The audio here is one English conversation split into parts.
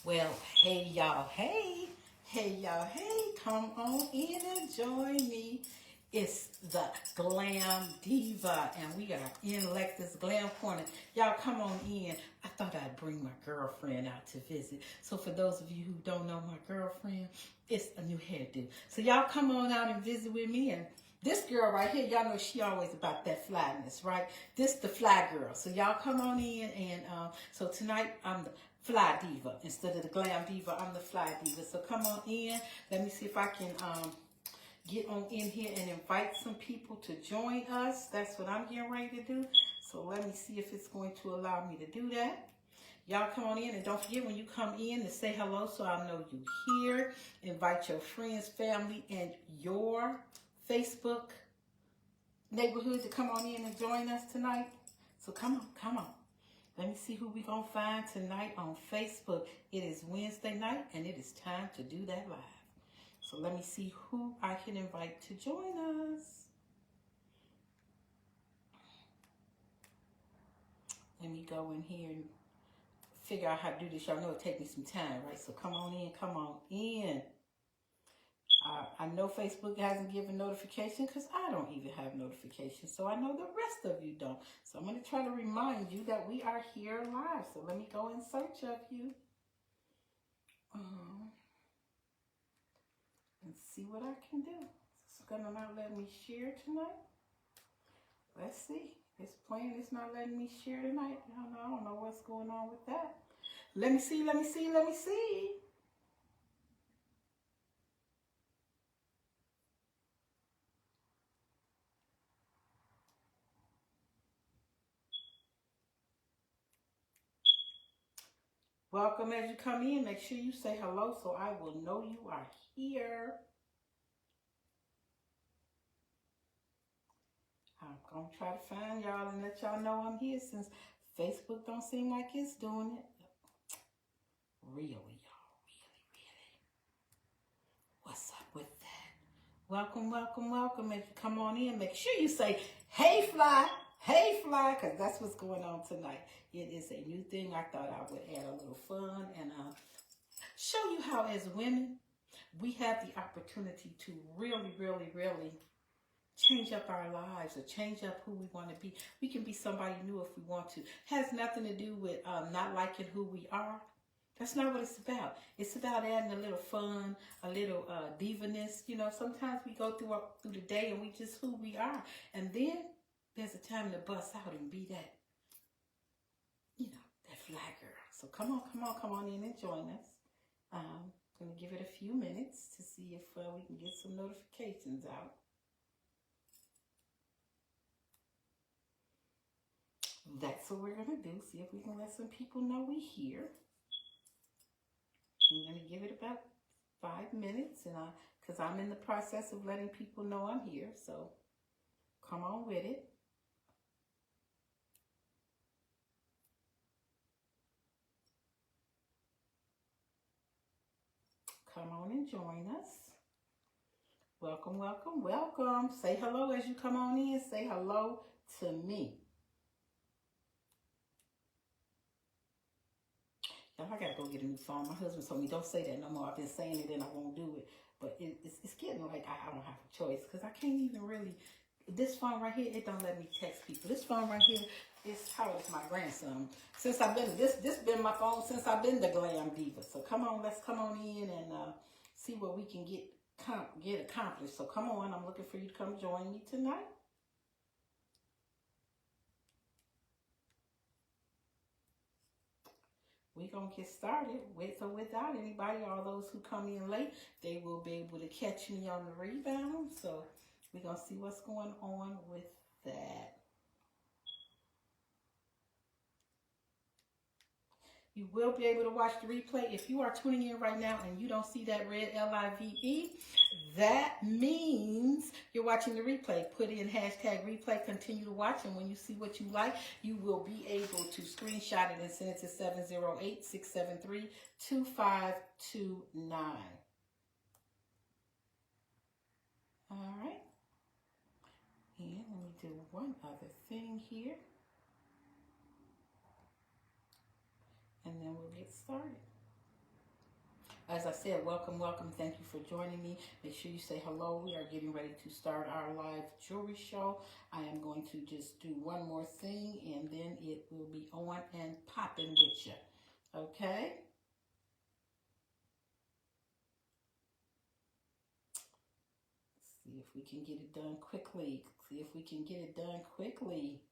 Well, hey y'all, hey, come on in and join me. It's the Glam Diva, and we are in Lecter's Glam Corner. Y'all come on in. I thought I'd bring my girlfriend out to visit. So for those of you who don't know my girlfriend, it's a new hairdo. So y'all come on out and visit with me. And this girl right here, y'all know she always about that flyness, right? This the fly girl. So y'all come on in, and so tonight I'm the fly diva instead of the glam diva. I'm the fly diva. So come on in. Let me see if I can get on in here and invite some people to join us. That's what I'm getting ready to do. So let me see if it's going to allow me to do that. Y'all come on in, and don't forget when you come in to say hello so I know you here. Invite your friends, family, and your Facebook neighborhood to come on in and join us tonight. So come on, come on. Let me see who we gonna find tonight on Facebook. It is Wednesday night, and it is time to do that live. So let me see who I can invite to join us. Let me go in here and figure out how to do this. Y'all know it take me some time, right? So come on in, come on in. I know Facebook hasn't given notification because I don't even have notifications. So I know the rest of you don't. So I'm going to try to remind you that we are here live. So let me go in search of you. And see what I can do. It's going to not let me share tonight. Let's see. It's playing. It's not letting me share tonight. I don't know what's going on with that. Let me see. Let me see. Let me see. Welcome as you come in. Make sure you say hello so I will know you are here. I'm going to try to find y'all and let y'all know I'm here since Facebook don't seem like it's doing it. Really, y'all. Really, really. What's up with that? Welcome, welcome, welcome. If you come on in, make sure you say, hey, fly, because that's what's going on tonight. It is a new thing. I thought I would add a little fun and show you how, as women, we have the opportunity to really, really, really change up our lives or change up who we want to be. We can be somebody new if we want to. It has nothing to do with not liking who we are. That's not what it's about. It's about adding a little fun, a little divaness. You know, sometimes we go through the day and we just who we are. And then there's a time to bust out and be that, that fly girl. So come on in and join us. I'm going to give it a few minutes to see if we can get some notifications out. That's what we're going to do. See if we can let some people know we're here. I'm going to give it about 5 minutes, and because I'm in the process of letting people know I'm here. So come on with it. Come on and join us. Welcome, welcome, welcome. Say hello as you come on in. Say hello to me. Y'all, I gotta go get a new phone. My husband told me don't say that no more. I've been saying it and I won't do it. But it's getting like I don't have a choice because I can't even really. This phone right here, it don't let me text people. This phone right here is how is my grandson. Since I've been this been my phone since I've been the Glam Diva. So come on, let's come on in and see what we can get accomplished. So come on, I'm looking for you to come join me tonight. We're going to get started. So without anybody, all those who come in late, they will be able to catch me on the rebound. So we're going to see what's going on with that. You will be able to watch the replay. If you are tuning in right now and you don't see that red LIVE, that means you're watching the replay. Put in hashtag replay, continue to watch, and when you see what you like, you will be able to screenshot it and send it to 708-673-2529. All right. And let me do one other thing here. And then we'll get started. As I said, welcome, welcome. Thank you for joining me. Make sure you say hello. We are getting ready to start our live jewelry show. I am going to just do one more thing and then it will be on and popping with you. Okay? See if we can get it done quickly. See if we can get it done quickly.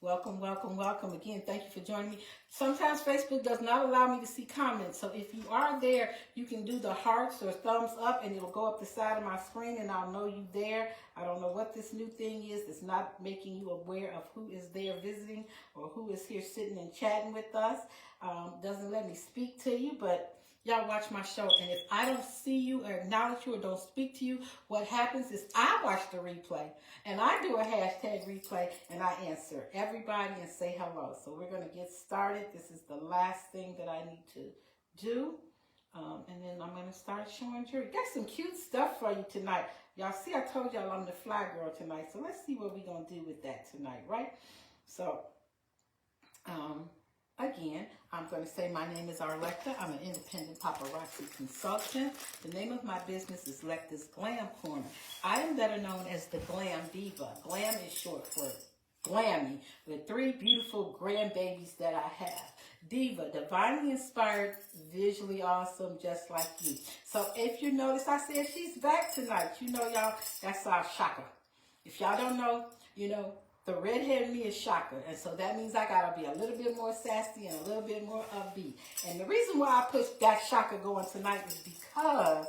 Welcome, welcome, welcome. Again, thank you for joining me. Sometimes Facebook does not allow me to see comments. So if you are there, you can do the hearts or thumbs up and it'll go up the side of my screen and I'll know you there. I don't know what this new thing is. It's not making you aware of who is there visiting or who is here sitting and chatting with us. Doesn't let me speak to you, but y'all watch my show, and if I don't see you or acknowledge you or don't speak to you, what happens is I watch the replay, and I do a hashtag replay, and I answer everybody and say hello. So we're going to get started. This is the last thing that I need to do, and then I'm going to start showing jewelry. Got some cute stuff for you tonight. Y'all see, I told y'all I'm the fly girl tonight, so let's see what we're going to do with that tonight, right? So, again, I'm going to say my name is Arlecta. I'm an independent paparazzi consultant. The name of my business is Lecta's Glam Corner. I am better known as the Glam Diva. Glam is short for Glammy, with 3 beautiful grandbabies that I have. Diva, divinely inspired, visually awesome, just like you. So if you notice, I said she's back tonight. You know, y'all, that's our Shaka. If y'all don't know, you know, the redhead me is Shaka, and so that means I gotta be a little bit more sassy and a little bit more upbeat. And the reason why I pushed that Shaka going tonight is because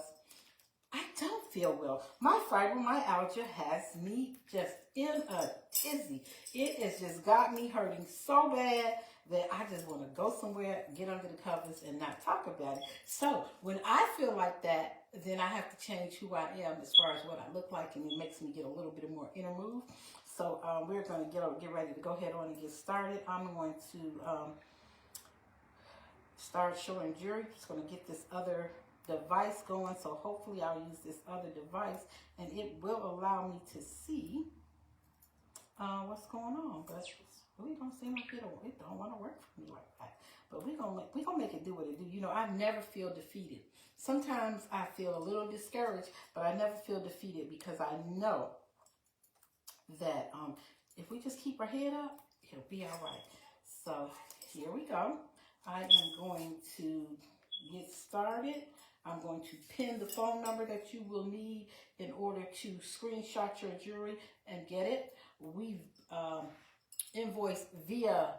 I don't feel well. My fibromyalgia has me just in a tizzy. It has just got me hurting so bad that I just want to go somewhere, get under the covers, and not talk about it. So when I feel like that, then I have to change who I am as far as what I look like, and it makes me get a little bit more inner move. So we're going to get ready to go ahead on and get started. I'm going to start showing jewelry. Just going to get this other device going. So hopefully I'll use this other device and it will allow me to see what's going on. But it really don't seem like it don't want to work for me like that. But we're gonna make it do what it do. You know, I never feel defeated. Sometimes I feel a little discouraged, but I never feel defeated because I know that if we just keep our head up, it'll be all right. So here we go. I am going to get started. I'm going to pin the phone number that you will need in order to screenshot your jewelry and get it. We've invoiced via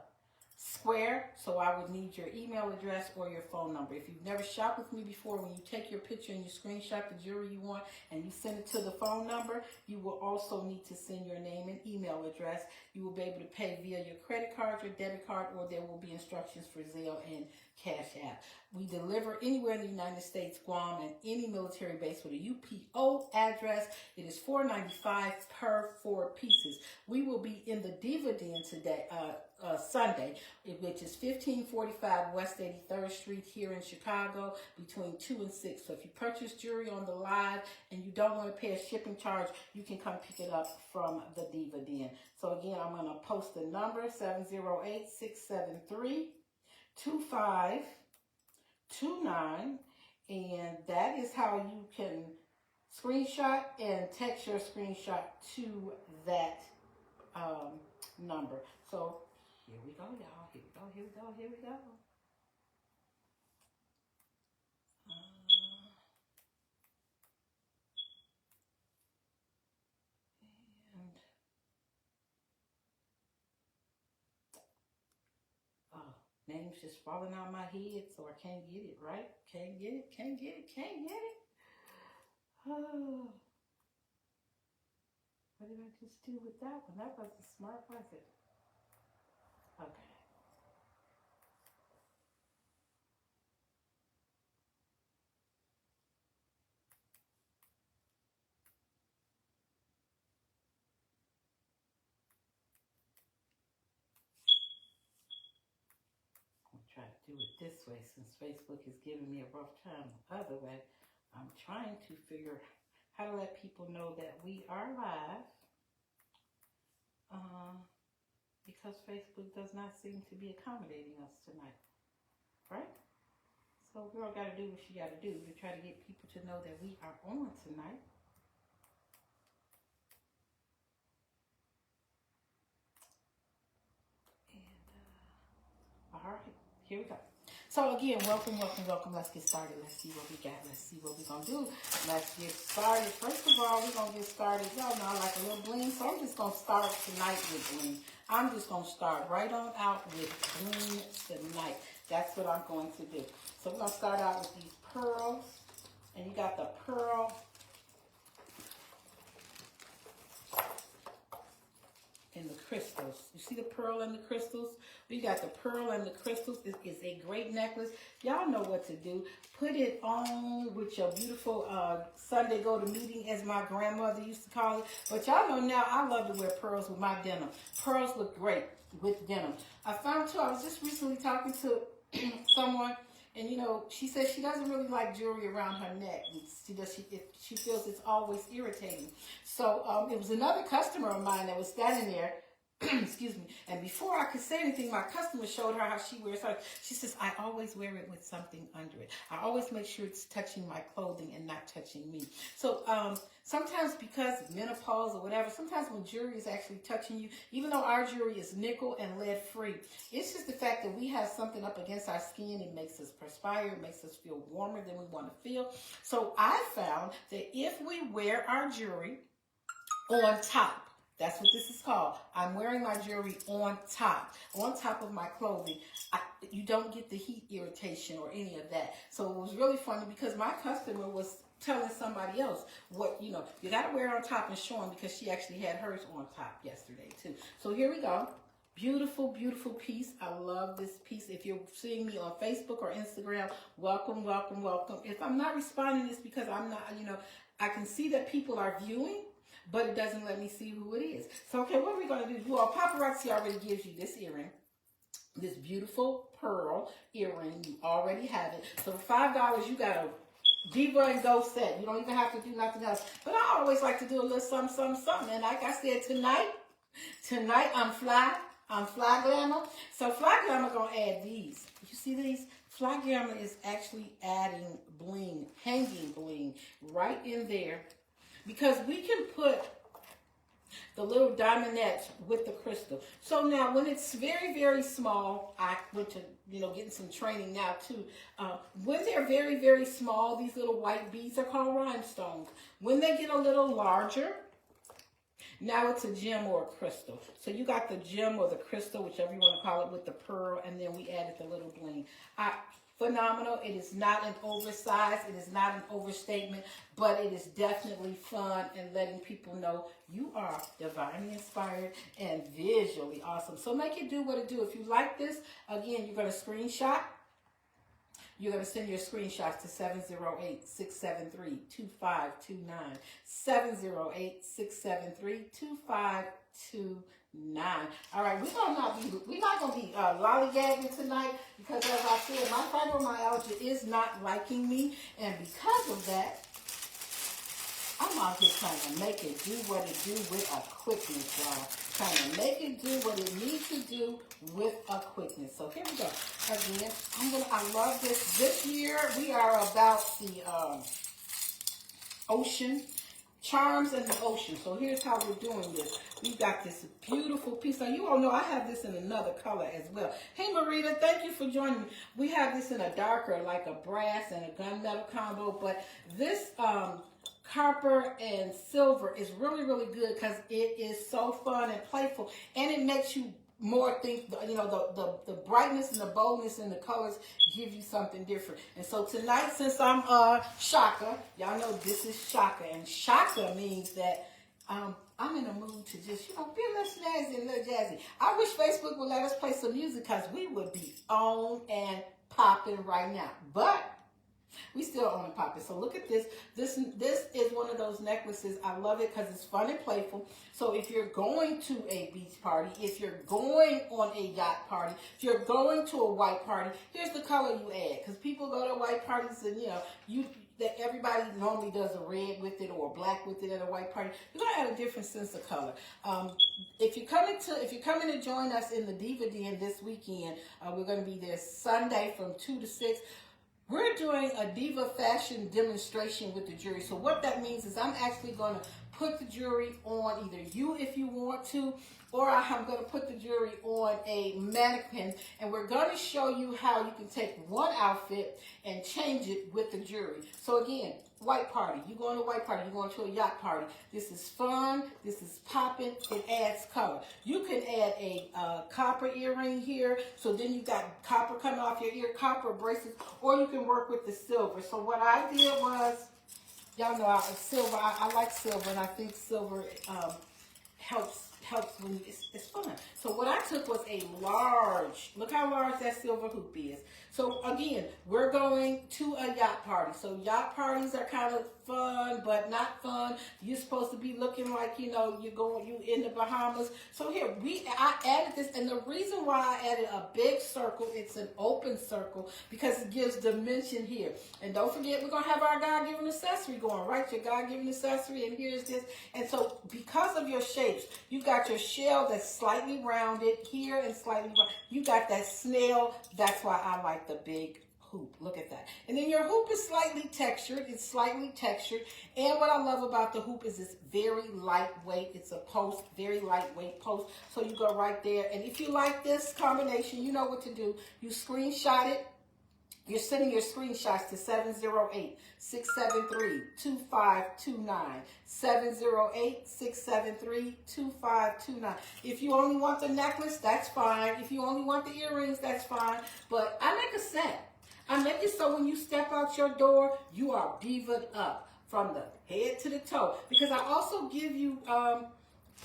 Square, so I would need your email address or your phone number. If you've never shopped with me before, when you take your picture and you screenshot the jewelry you want and you send it to the phone number, you will also need to send your name and email address. You will be able to pay via your credit card, your debit card, or there will be instructions for Zelle and Cash App. We deliver anywhere in the United States, Guam, and any military base with a UPO address. It is $4.95 per 4 pieces. We will be in the Diva Den today, Sunday, which is 1545 West 83rd Street here in Chicago, between 2 and 6. So if you purchase jewelry on the live and you don't want to pay a shipping charge, you can come pick it up from the Diva Den. So again, I'm going to post the number 708-673-2529, and that is how you can screenshot and text your screenshot to that number. So here we go, y'all. Here we go, here we go, here we go. Names just falling out of my head, so I can't get it, right? Can't get it, can't get it, can't get it. Oh. What did I just do with that one? That wasn't smart, was it? Okay. Try to do it this way since Facebook is giving me a rough time the other way. I'm trying to figure how to let people know that we are live because Facebook does not seem to be accommodating us tonight, right? So girl got to do what she got to do to try to get people to know that we are on tonight. And all right, here we go. So again, welcome, welcome, welcome. Let's get started. Let's see what we got. Let's see what we're going to do. Let's get started. First of all, we're going to get started. Y'all know I like a little bling, so I'm just going to start tonight with bling. I'm just going to start right on out with bling tonight. That's what I'm going to do. So we're going to start out with these pearls. And you got the pearl and the crystals. You see the pearl and the crystals? We got the pearl and the crystals. It is a great necklace. Y'all know what to do. Put it on with your beautiful Sunday go to meeting, as my grandmother used to call it. But y'all know now I love to wear pearls with my denim. Pearls look great with denim. I found too, I was just recently talking to someone, and you know, she says she doesn't really like jewelry around her neck. She feels it's always irritating. So it was another customer of mine that was standing there, excuse me, and before I could say anything, my customer showed her how she wears hers. She says, I always wear it with something under it. I always make sure it's touching my clothing and not touching me. So sometimes because of menopause or whatever, sometimes when jewelry is actually touching you, even though our jewelry is nickel and lead free, it's just the fact that we have something up against our skin. It makes us perspire. It makes us feel warmer than we want to feel. So I found that if we wear our jewelry on top, that's what this is called. I'm wearing my jewelry on top of my clothing. You don't get the heat irritation or any of that. So it was really funny because my customer was telling somebody else what, you know, you got to wear it on top and show them, because she actually had hers on top yesterday too. So here we go. Beautiful, beautiful piece. I love this piece. If you're seeing me on Facebook or Instagram, welcome, welcome, welcome. If I'm not responding, it's because I'm not, you know, I can see that people are viewing, but it doesn't let me see who it is. So, okay, what are we going to do? Well, paparazzi already gives you this earring, this beautiful pearl earring. You already have it. So for $5, you got a Diva and Go set. You don't even have to do nothing else. But I always like to do a little something, something, something. And like I said, tonight I'm fly. I'm Fly Glamour. So Fly Glamour going to add these. You see these? Fly Glamour is actually adding bling, hanging bling right in there. Because we can put the little diamondettes with the crystal. So now when it's very, very small, I went to, you know, getting some training now too. When they're very, very small, these little white beads are called rhinestones. When they get a little larger, now it's a gem or a crystal. So you got the gem or the crystal, whichever you want to call it, with the pearl, and then we added the little bling. Phenomenal. It is not an oversized, it is not an overstatement, but it is definitely fun and letting people know you are divinely inspired and visually awesome. So make it do what it do. If you like this, again, you're going to screenshot. You're going to send your screenshots to 708-673-2529. 708-673-2529. All right, we're not going to be lollygagging tonight, because as I said, my fibromyalgia is not liking me, and because of that, I'm out here trying to make it do what it do with a quickness, y'all. Trying to make it do what it needs to do with a quickness. So here we go. Again, I love this. This year we are about the ocean. Charms in the ocean. So here's how we're doing this. We've got this beautiful piece. Now you all know I have this in another color as well. Hey Marita, thank you for joining me. We have this in a darker, like a brass and a gunmetal combo, but this copper and silver is really, really good because it is so fun and playful, and it makes you more think, you know, the brightness and the boldness in the colors give you something different. And so tonight, since I'm Shaka, y'all know this is Shaka, and Shaka means that I'm in a mood to just, you know, be a little snazzy and a little jazzy. I wish Facebook would let us play some music, because we would be on and popping right now. But we still on and popping. So look at this. This is one of those necklaces. I love it because it's fun and playful. So if you're going to a beach party, if you're going on a yacht party, if you're going to a white party, here's the color you add. Because people go to white parties and, you know, that everybody normally does a red with it or a black with it at a white party, you're gonna add a different sense of color. If you're coming to join us in the Diva Den this weekend, we're gonna be there Sunday from 2 to 6. We're doing a diva fashion demonstration with the jury. So what that means is I'm actually going to put the jury on either you if you want to, or I'm going to put the jury on a mannequin, and we're going to show you how you can take one outfit and change it with the jury. So again, white party. You going to a white party, you're going to a yacht party. This is fun, this is popping, it adds color. You can add a copper earring here, so then you got copper coming off your ear, copper bracelets, or you can work with the silver. So what I did was, y'all know silver, I like silver, and I think silver helps when it's fun. So what I took was a large, look how large that silver hoop is. So again, we're going to a yacht party. So yacht parties are kind of fun, but not fun. You're supposed to be looking like, you in the Bahamas. So here, I added this, and the reason why I added a big circle, it's an open circle, because it gives dimension here. And don't forget, we're going to have our God-given accessory going, right? Your God-given accessory, and here's this. And so because of your shapes, you got your shell that's slightly rounded here and slightly rounded. You got that snail. That's why I like the big hoop. Look at that. And then your hoop is slightly textured. It's slightly textured. And what I love about the hoop is it's very lightweight. It's a post, very lightweight post. So you go right there. And if you like this combination, you know what to do. You screenshot it. You're sending your screenshots to 708-673-2529. 708-673-2529. If you only want the necklace, that's fine. If you only want the earrings, that's fine. But I make a set. I make it so when you step out your door, you are diva'd up from the head to the toe. Because I also give you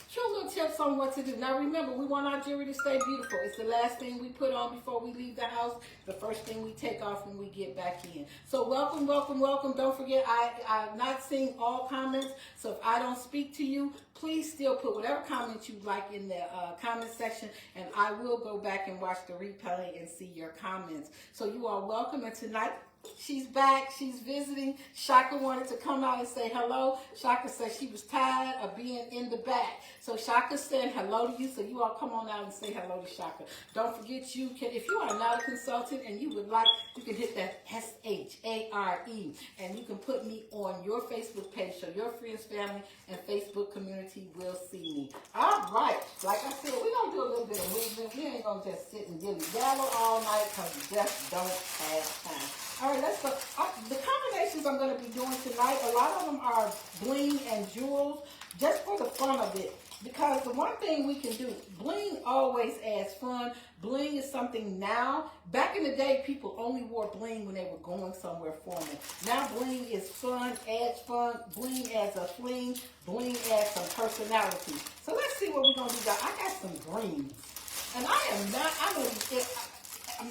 few little tips on what to do. Now remember, we want our jewelry to stay beautiful. It's the last thing we put on before we leave the house. The first thing we take off when we get back in. So welcome, welcome, welcome. Don't forget, I'm not seeing all comments. So if I don't speak to you, please still put whatever comments you like in the comment section, and I will go back and watch the replay and see your comments. So you are welcome. And tonight, she's back. She's visiting. Shaka wanted to come out and say hello. Shaka said she was tired of being in the back. So Shaka said hello to you. So you all come on out and say hello to Shaka. Don't forget, you can, if you are not a consultant and you would like, you can hit that SHARE, and you can put me on your Facebook page so your friends, family, and Facebook community will see me. All right. Like I said, we're going to do a little bit of movement. We ain't going to just sit and dilly-dally all night because we just don't have time. All right, let's go. The combinations I'm going to be doing tonight, a lot of them are bling and jewels, just for the fun of it. Because the one thing we can do, bling always adds fun. Bling is something now. Back in the day, people only wore bling when they were going somewhere formal. Now bling is fun, adds fun. Bling adds a fling. Bling adds some personality. So let's see what we're going to do. I got some greens. And I'm going to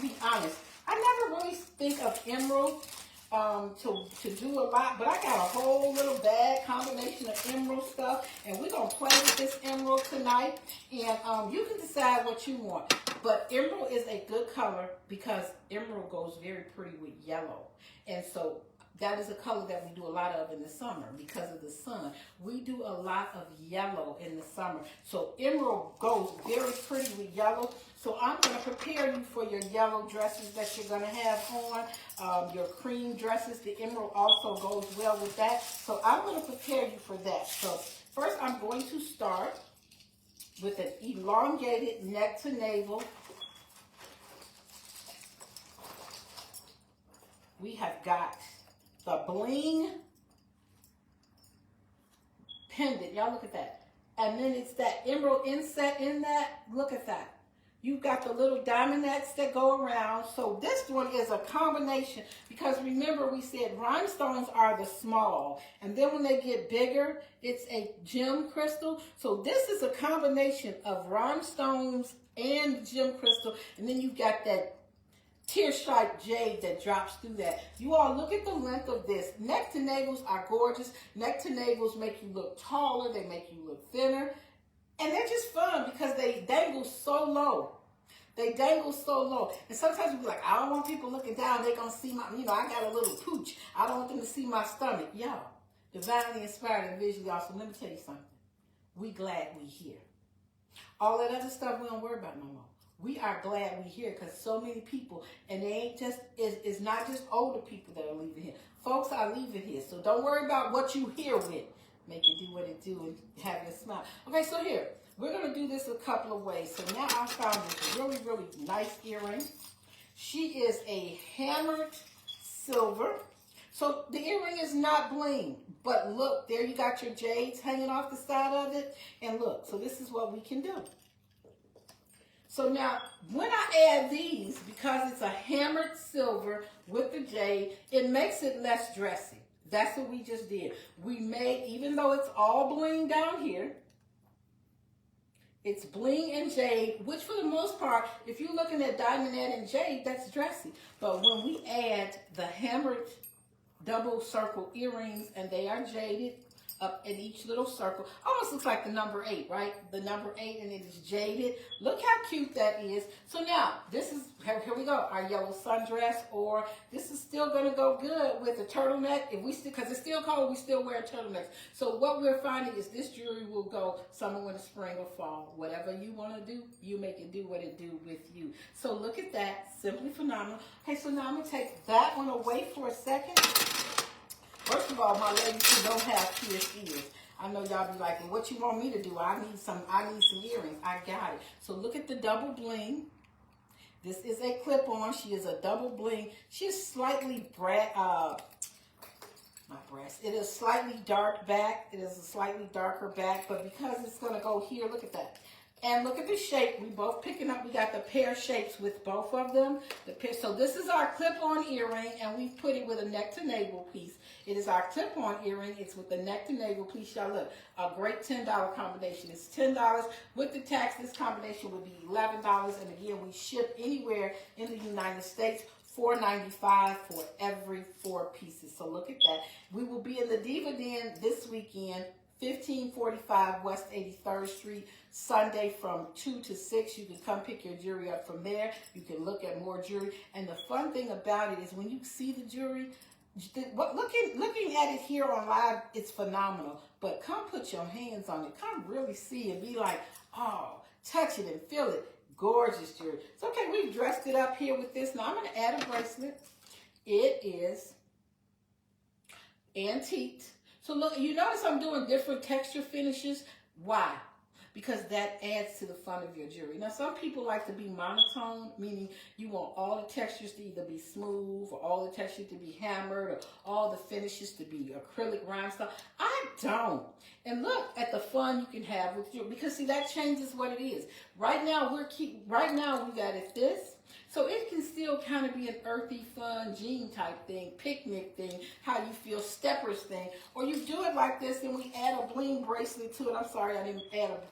be honest. I never really think of emerald to do a lot, but I got a whole little bag combination of emerald stuff, and we're going to play with this emerald tonight, and you can decide what you want. But emerald is a good color because emerald goes very pretty with yellow, and so that is a color that we do a lot of in the summer because of the sun. We do a lot of yellow in the summer. So emerald goes very pretty with yellow. So I'm going to prepare you for your yellow dresses that you're going to have on, your cream dresses. The emerald also goes well with that. So I'm going to prepare you for that. So first I'm going to start with an elongated neck to navel. We have got the bling pendant. Y'all look at that. And then it's that emerald inset in that. Look at that. You've got the little diamondettes that go around. So this one is a combination because remember we said rhinestones are the small. And then when they get bigger, it's a gem crystal. So this is a combination of rhinestones and gem crystal. And then you've got that tear-striped jade that drops through that. You all look at the length of this. Neck to navels are gorgeous. Neck to navels make you look taller. They make you look thinner. And they're just fun because they dangle so low. They dangle so low. And sometimes you be like, I don't want people looking down. They're going to see my, I got a little pooch. I don't want them to see my stomach. Y'all, divinely inspired and visually awesome. Let me tell you something. We glad we here. All that other stuff we don't worry about no more. We are glad we here because so many people, and they ain't just, it's not just older people that are leaving here. Folks are leaving here. So don't worry about what you here with. Make it do what it do and have your smile. Okay, so here, we're going to do this a couple of ways. So now I found this really, really nice earring. She is a hammered silver. So the earring is not bling, but look, there you got your jades hanging off the side of it. And look, so this is what we can do. So now, when I add these, because it's a hammered silver with the jade, it makes it less dressy. That's what we just did. We made, even though it's all bling down here, it's bling and jade, which for the most part, if you're looking at diamondette and jade, that's dressy. But when we add the hammered double circle earrings, and they are jaded up in each little circle, almost looks like the number 8, right? The number 8, and it is jaded. Look how cute that is. So now, this is, here we go, our yellow sundress, or this is still going to go good with a turtleneck. If we still, because it's still cold, we still wear turtlenecks. So what we're finding is this jewelry will go summer, winter, spring, or fall. Whatever you want to do, you make it do what it do with you. So look at that, simply phenomenal. Okay, so now I'm going to take that one away for a second. First of all, my ladies who don't have pierced ears, I know y'all be like, well, what you want me to do? I need some earrings. I got it. So look at the double bling. This is a clip-on. She is a double bling. She is slightly It is slightly dark back. It is a slightly darker back, but because it's going to go here, look at that. And look at the shape. We both picking up. We got the pear shapes with both of them. So this is our clip-on earring, and we put it with a neck to navel piece. It is our clip-on earring. It's with the neck to navel piece. Y'all look, a great $10 combination. It's $10. With the tax, this combination would be $11. And again, we ship anywhere in the United States. $4.95 for every 4 pieces. So look at that. We will be in the Diva Den this weekend, 1545 West 83rd Street, Sunday from 2 to 6. You can come pick your jewelry up from there. You can look at more jewelry. And the fun thing about it is when you see the jewelry, looking at it here on live, it's phenomenal. But come put your hands on it. Come really see and be like, oh, touch it and feel it. Gorgeous jewelry. It's okay, we've dressed it up here with this. Now I'm going to add a bracelet. It is antiqued. So look, you notice I'm doing different texture finishes. Why? Because that adds to the fun of your jewelry. Now, some people like to be monotone, meaning you want all the textures to either be smooth or all the textures to be hammered or all the finishes to be acrylic rhinestone. I don't. And look at the fun you can have with jewelry, because see, that changes what it is. Right now, we got it this. So it can still kind of be an earthy, fun, jean type thing, picnic thing, how you feel, steppers thing. Or you do it like this and we add a bling bracelet to it. I'm sorry, I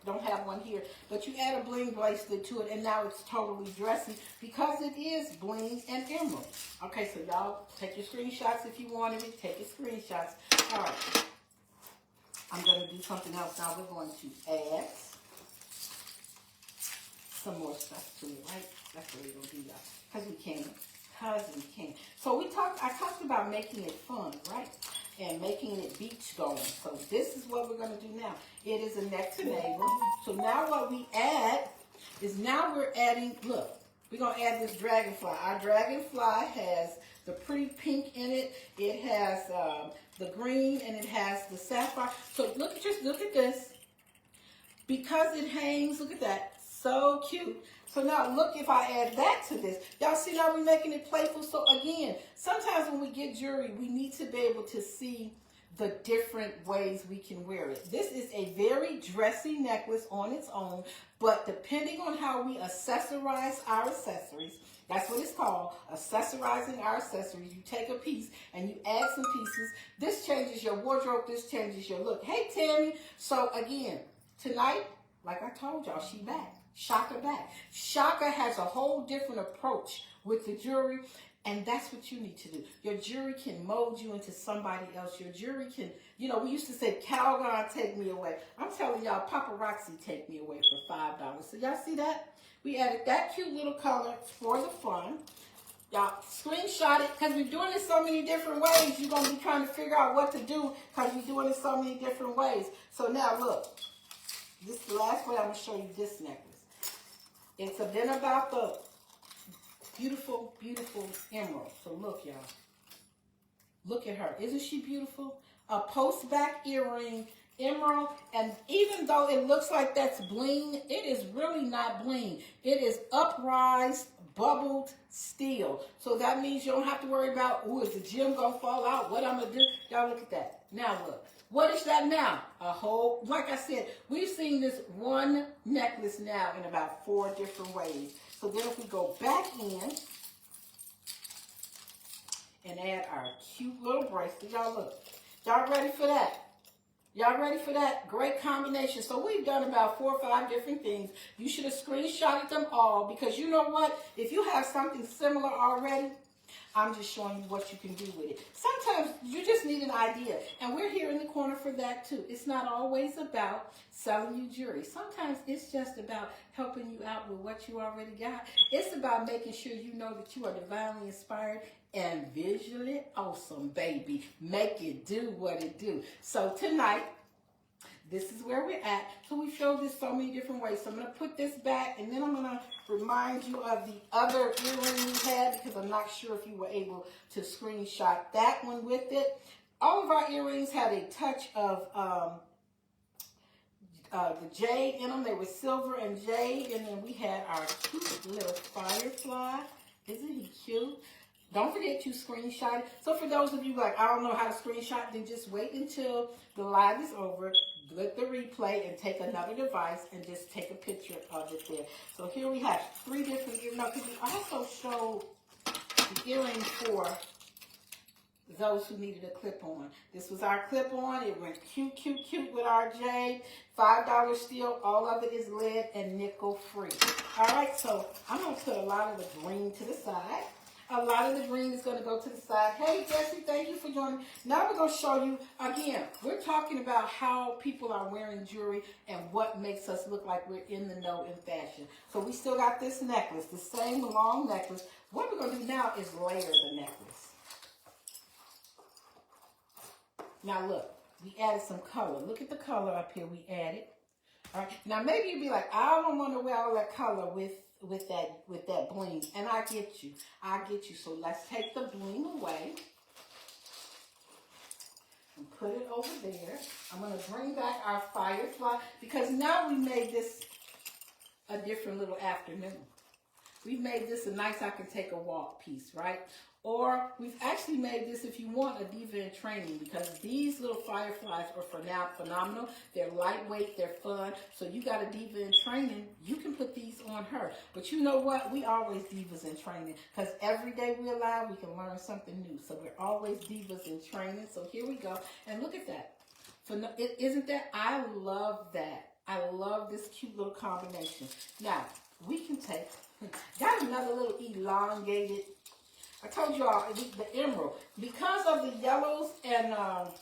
don't have one here. But you add a bling bracelet to it and now it's totally dressy because it is bling and emerald. Okay, so y'all take your screenshots if you wanted it. Take your screenshots. All right. I'm going to do something else now. We're going to add some more stuff to it, right? That's what we're going to do, y'all. Because we can. So I talked about making it fun, right? And making it beach going. So this is what we're going to do now. It is a neck to navel. So now what we add is now we're adding, look, we're going to add this dragonfly. Our dragonfly has the pretty pink in it. It has the green and it has the sapphire. So look at this. Because it hangs, look at that. So cute. So now look, if I add that to this, y'all see now we're making it playful. So again, sometimes when we get jewelry, we need to be able to see the different ways we can wear it. This is a very dressy necklace on its own, but depending on how we accessorize our accessories, that's what it's called, accessorizing our accessories. You take a piece and you add some pieces. This changes your wardrobe. This changes your look. Hey, Tammy. So again, tonight, like I told y'all, she back. Shaka back. Shaka has a whole different approach with the jewelry. And that's what you need to do. Your jewelry can mold you into somebody else. Your jewelry can, you know, we used to say, Calgon, take me away. I'm telling y'all, paparazzi, take me away for $5. So y'all see that? We added that cute little color for the fun. Y'all screenshot it because we're doing it so many different ways. You're going to be trying to figure out what to do because we're doing it so many different ways. So now look, this is the last way I'm going to show you this necklace. It's been about the beautiful, beautiful emerald. So look, y'all. Look at her. Isn't she beautiful? A post-back earring, emerald. And even though it looks like that's bling, it is really not bling. It is uprise, bubbled steel. So that means you don't have to worry about, oh, is the gem going to fall out? What I'm going to do? Y'all look at that. Now look. What is that now? A whole, like I said, we've seen this one necklace now in about 4 different ways. So then if we go back in and add our cute little bracelet, y'all look. Y'all ready for that? Y'all ready for that? Great combination. So we've done about 4 or 5 different things. You should have screenshotted them all because you know what? If you have something similar already, I'm just showing you what you can do with it. Sometimes you just need an idea. And we're here in the corner for that too. It's not always about selling you jewelry. Sometimes it's just about helping you out with what you already got. It's about making sure you know that you are divinely inspired and visually awesome, baby. Make it do what it do. So tonight, this is where we're at. So we showed this so many different ways. So I'm going to put this back, and then I'm going to remind you of the other earring we had because I'm not sure if you were able to screenshot that one with it. All of our earrings had a touch of the jade in them. They were silver and jade, and then we had our cute little firefly. Isn't he cute? Don't forget to screenshot it. So for those of you like, I don't know how to screenshot, then just wait until the live is over. Let the replay and take another device and just take a picture of it there. So here we have 3 different earrings. Now, because we also showed the earring for those who needed a clip-on. This was our clip-on. It went cute, cute, cute with our jade. $5 steel. All of it is lead and nickel free. All right, so I'm going to put a lot of the green to the side. A lot of the green is going to go to the side. Hey, Jessie, thank you for joining. Now we're going to show you, again, we're talking about how people are wearing jewelry and what makes us look like we're in the know in fashion. So we still got this necklace, the same long necklace. What we're going to do now is layer the necklace. Now look, we added some color. Look at the color up here we added. All right. Now maybe you'd be like, I don't want to wear all that color with that bling. And I get you. So let's take the bling away and put it over there. I'm going to bring back our firefly because now we made this a different little afternoon. We made this a nice I can take a walk piece, right? Or we've actually made this, if you want, a diva in training because these little fireflies are phenomenal. They're lightweight, they're fun. So you got a diva in training, you can put these on her. But you know what? We always divas in training because every day we're alive, we can learn something new. So we're always divas in training. So here we go. And look at that. Isn't that? I love that. I love this cute little combination. Now, we can take, got another little elongated, I told you all, the emerald. Because of the yellows and that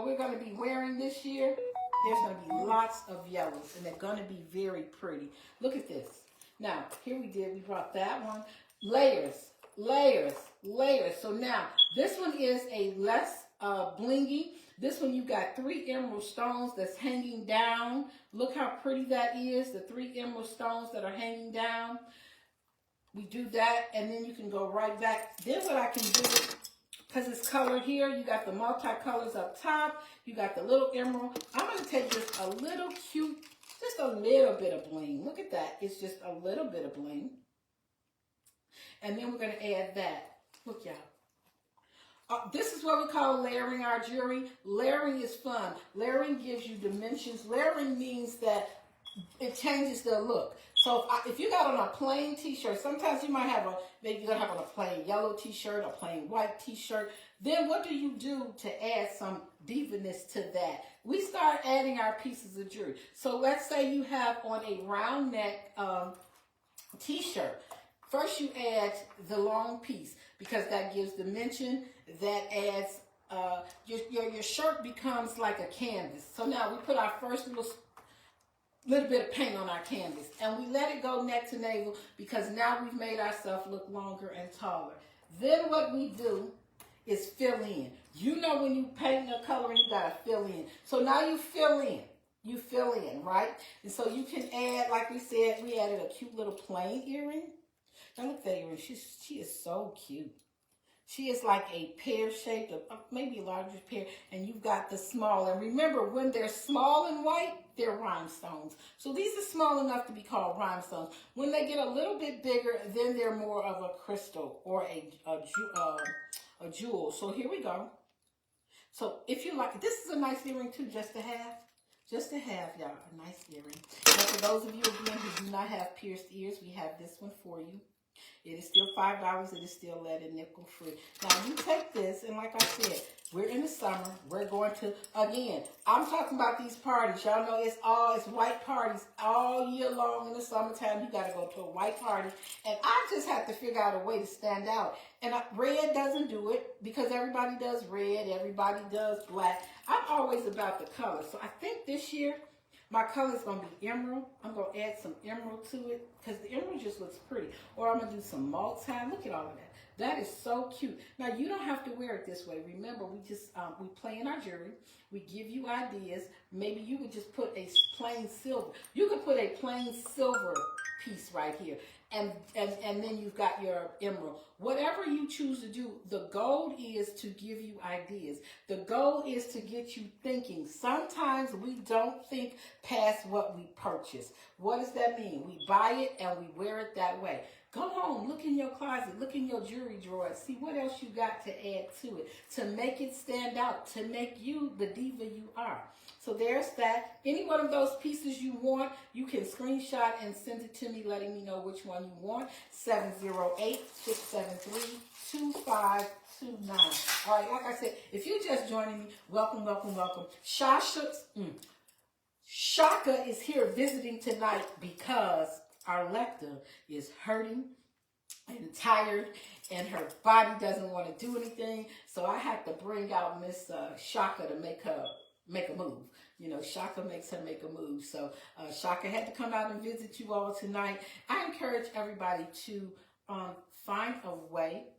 we're going to be wearing this year, there's going to be lots of yellows, and they're going to be very pretty. Look at this. Now, here we brought that one. Layers, layers, layers. So now, this one is a less blingy. This one, you got 3 emerald stones that's hanging down. Look how pretty that is, the 3 emerald stones that are hanging down. We do that, and then you can go right back. Then what I can do, because it's colored here, you got the multicolors up top. You got the little emerald. I'm going to take just a little cute, just a little bit of bling. Look at that. It's just a little bit of bling. And then we're going to add that. Look, y'all. This is what we call layering our jewelry. Layering is fun. Layering gives you dimensions. Layering means that it changes the look. So if you got on a plain t-shirt, sometimes you might have maybe you're going to have on a plain yellow t-shirt, a plain white t-shirt. Then what do you do to add some diva-ness to that? We start adding our pieces of jewelry. So let's say you have on a round neck t-shirt. First, you add the long piece because that gives dimension. That adds your shirt becomes like a canvas. So now we put our first little bit of paint on our canvas, and we let it go neck to navel because now we've made ourselves look longer and taller. Then what we do is fill in. You know when you paint a color and you gotta fill in. So now you fill in. You fill in, right? And so you can add, like we said, we added a cute little plain earring. Now look at that earring. She is so cute. She is like a pear-shaped, maybe a larger pear, and you've got the small. And remember, when they're small and white, they're rhinestones. So these are small enough to be called rhinestones. When they get a little bit bigger, then they're more of a crystal or a jewel. So here we go. So if you like it, this is a nice earring too, just to have. Just to have, y'all, a nice earring. And for those of you, again, who do not have pierced ears, we have this one for you. It is still $5. It is still lead and nickel free. Now, you take this, and like I said, we're in the summer. We're going to, again, I'm talking about these parties. Y'all know it's white parties all year long in the summertime. You got to go to a white party. And I just have to figure out a way to stand out. And red doesn't do it because everybody does red. Everybody does black. I'm always about the color. So I think this year, my color is going to be emerald. I'm going to add some emerald to it because the emerald just looks pretty. Or I'm going to do some multi. Look at all of that. That is so cute. Now, you don't have to wear it this way. Remember, we just we play in our jewelry. We give you ideas. Maybe you would just put a plain silver. You could put a plain silver piece right here. And then you've got your emerald. Whatever you choose to do, the goal is to give you ideas. The goal is to get you thinking. Sometimes we don't think past what we purchase. What does that mean? We buy it and we wear it that way. Go home, look in your closet, look in your jewelry drawer, see what else you got to add to it, to make it stand out, to make you the diva you are. So there's that. Any one of those pieces you want, you can screenshot and send it to me, letting me know which one you want. 708-673-2529. All right, like I said, if you're just joining me, welcome, welcome, welcome. Shaka is here visiting tonight because our Lecta is hurting and tired, and her body doesn't want to do anything. So I have to bring out Miss Shaka to make a move. You know, Shaka makes her make a move. So Shaka had to come out and visit you all tonight. I encourage everybody to find a way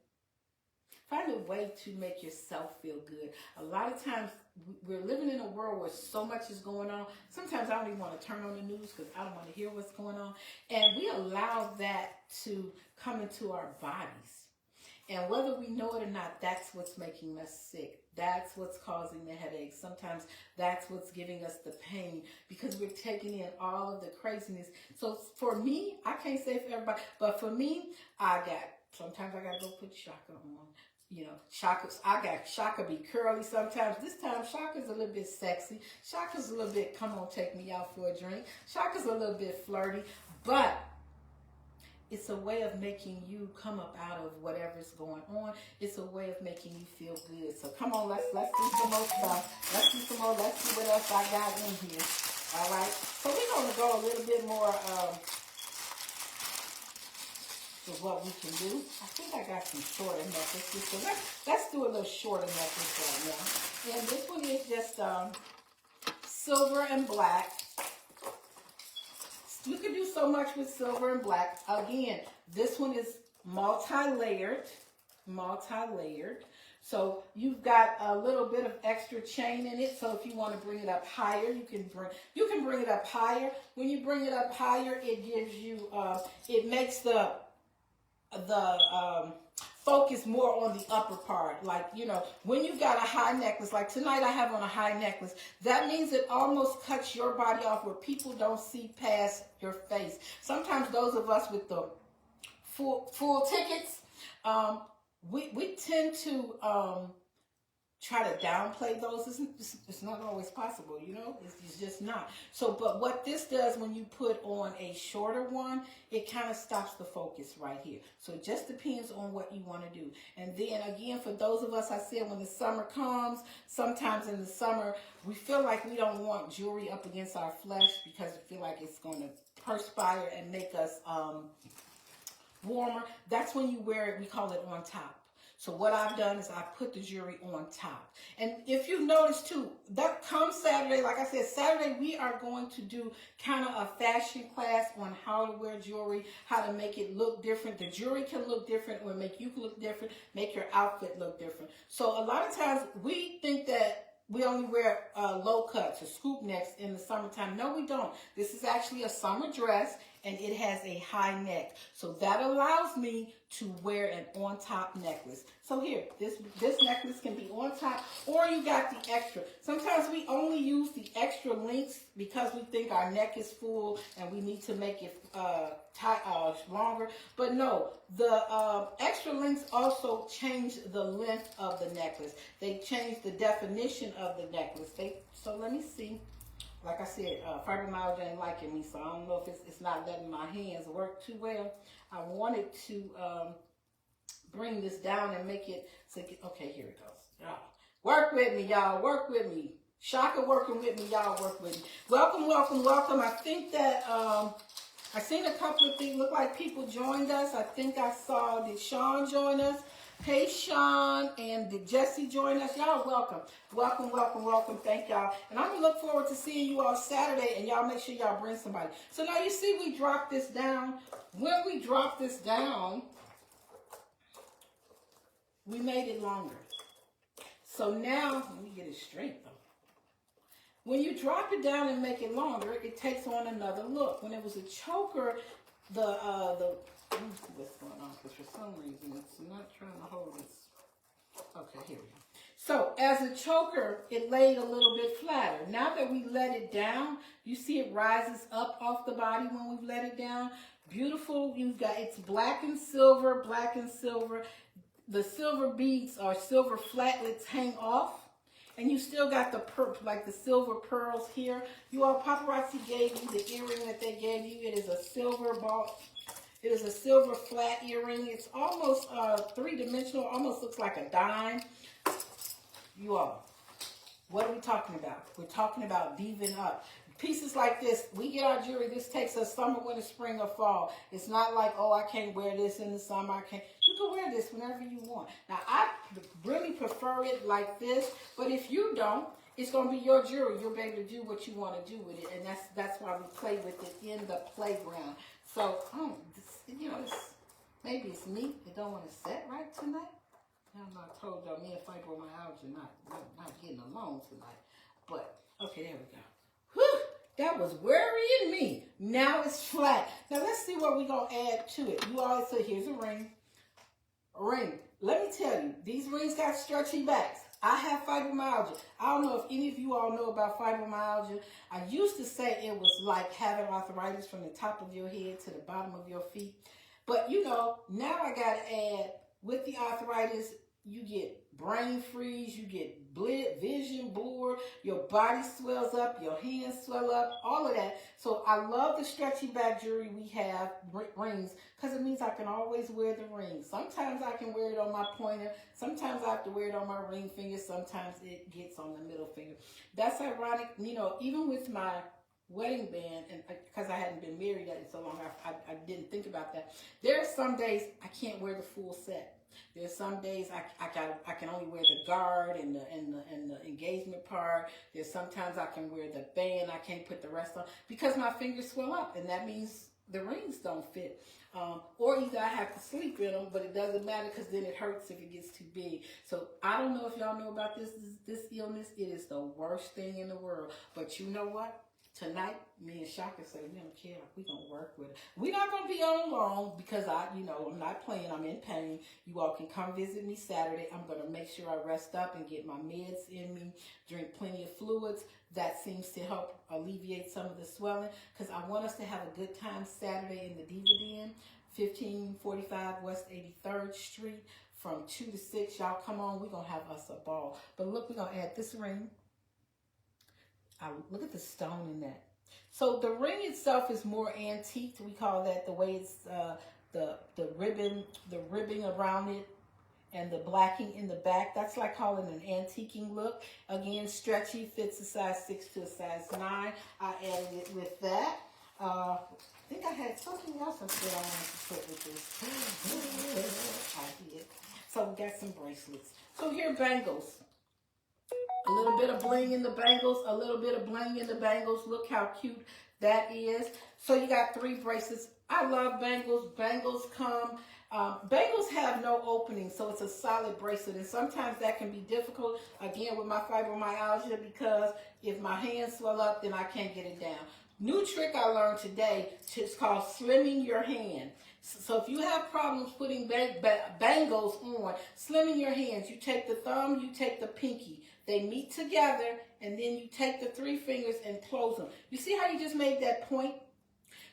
to make yourself feel good. A lot of times we're living in a world where so much is going on. Sometimes I don't even want to turn on the news because I don't want to hear what's going on. And we allow that to come into our bodies. And whether we know it or not, that's what's making us sick. That's what's causing the headaches. Sometimes that's what's giving us the pain because we're taking in all of the craziness. So for me, I can't say for everybody, but for me, sometimes I got to go put Shaka on. You know, I got Shaka be curly sometimes. This time, Shaka's a little bit sexy. Shaka's a little bit, come on, take me out for a drink. Shaka's a little bit flirty. But it's a way of making you come up out of whatever's going on. It's a way of making you feel good. So come on, let's do some more stuff. Let's do some more. Let's see what else I got in here. All right. So we're going to go a little bit more what we can do. I think I got some shorter necklaces. So let's do a little shorter necklace right now. And this one is just silver and black. You can do so much with silver and black. Again, this one is multi-layered. So you've got a little bit of extra chain in it. So if you want to bring it up higher, you can bring it up higher. When you bring it up higher, it gives you it makes the focus more on the upper part. Like, you know, when you've got a high necklace, like tonight I have on a high necklace, that means it almost cuts your body off where people don't see past your face. Sometimes those of us with the full tickets, we tend to try to downplay those. It's not always possible, you know, it's just not. So, but what this does when you put on a shorter one, it kind of stops the focus right here. So it just depends on what you want to do. And then again, for those of us, I said when the summer comes, sometimes in the summer, we feel like we don't want jewelry up against our flesh because we feel like it's going to perspire and make us warmer, that's when you wear it. We call it on top. So what I've done is I put the jewelry on top. And if you notice too, that comes Saturday, like I said, Saturday we are going to do kind of a fashion class on how to wear jewelry, how to make it look different. The jewelry can look different or make you look different, make your outfit look different. So a lot of times we think that we only wear low cuts or scoop necks in the summertime. No, we don't. This is actually a summer dress, and it has a high neck. So that allows me to wear an on-top necklace. So here, this necklace can be on top, or you got the extra. Sometimes we only use the extra links because we think our neck is full and we need to make it longer. But no, the extra links also change the length of the necklace. They change the definition of the necklace. So let me see. Like I said, fibromyalgia ain't liking me, so I don't know if it's not letting my hands work too well. I wanted to bring this down and make it, so okay, here it goes. Y'all, work with me, y'all, work with me. Shaka working with me, y'all work with me. Welcome, welcome, welcome. I think that, I seen a couple of things, look like people joined us. I think I saw, did Sean join us? Hey, Sean, and did Jesse join us? Y'all welcome. Welcome, welcome, welcome. Thank y'all. And I'm going to look forward to seeing you all Saturday, and y'all make sure y'all bring somebody. So now you see we dropped this down. When we dropped this down, we made it longer. So now, let me get it straight, though. When you drop it down and make it longer, it takes on another look. When it was a choker, let me see what's going on, because for some reason it's not trying to hold this. Okay, here we go. So as a choker, it laid a little bit flatter. Now that we let it down, you see it rises up off the body when we've let it down. Beautiful. It's black and silver, black and silver. The silver beads or silver flatlets hang off. And you still got the silver pearls here. You all, paparazzi gave you the earring that they gave you. It is a silver ball. It is a silver flat earring. It's almost three-dimensional. Almost looks like a dime. You all, what are we talking about? We're talking about diving up. Pieces like this, we get our jewelry. This takes us summer, winter, spring, or fall. It's not like, oh, I can't wear this in the summer. I can't. You can wear this whenever you want. Now, I really prefer it like this, but if you don't, it's going to be your jewelry. You'll be able to do what you want to do with it, and that's why we play with it in the playground. So, maybe it's me. It don't want to set right tonight. I told y'all, me and fibromyalgia not getting along tonight. But, okay, there we go. Whew, that was worrying me. Now it's flat. Now let's see what we're going to add to it. You always say, here's a ring. A ring. Let me tell you, these rings got stretchy backs. I have fibromyalgia. I don't know if any of you all know about fibromyalgia. I used to say it was like having arthritis from the top of your head to the bottom of your feet. But, now I got to add, with the arthritis, you get brain freeze, you get vision blurred, your body swells up, your hands swell up, all of that. So I love the stretchy back jewelry we have, rings, because it means I can always wear the ring. Sometimes I can wear it on my pointer. Sometimes I have to wear it on my ring finger. Sometimes it gets on the middle finger. That's ironic, even with my wedding band, and because I hadn't been married yet so long, I didn't think about that. There are some days I can't wear the full set. There's some days I can only wear the guard and the engagement part. There's sometimes I can wear the band. I can't put the rest on because my fingers swell up, and that means the rings don't fit. Or either I have to sleep in them, but it doesn't matter because then it hurts if it gets too big. So I don't know if y'all know about this illness. It is the worst thing in the world. But you know what? Tonight, me and Shaka say, we don't care. We're going to work with it. We're not going to be on long because I'm not playing. I'm in pain. You all can come visit me Saturday. I'm going to make sure I rest up and get my meds in me, drink plenty of fluids. That seems to help alleviate some of the swelling because I want us to have a good time Saturday in the Diva Den, 1545 West 83rd Street from 2 to 6. Y'all come on. We're going to have us a ball. But look, we're going to add this ring. Look at the stone in that. So the ring itself is more antiqued. We call that the way it's the ribbing around it and the blacking in the back. That's like calling an antiquing look. Again, stretchy, fits a size 6 to a size 9. I added it with that. I think I had something else I said I wanted to put with this. I did. So we got some bracelets. So here are bangles. A little bit of bling in the bangles, a little bit of bling in the bangles. Look how cute that is. So you got 3 bracelets. I love bangles. Bangles bangles have no opening, so it's a solid bracelet. And sometimes that can be difficult, again, with my fibromyalgia, because if my hands swell up, then I can't get it down. New trick I learned today is called slimming your hand. So if you have problems putting bangles on, slimming your hands, you take the thumb, you take the pinky. They meet together, and then you take the 3 fingers and close them. You see how you just made that point?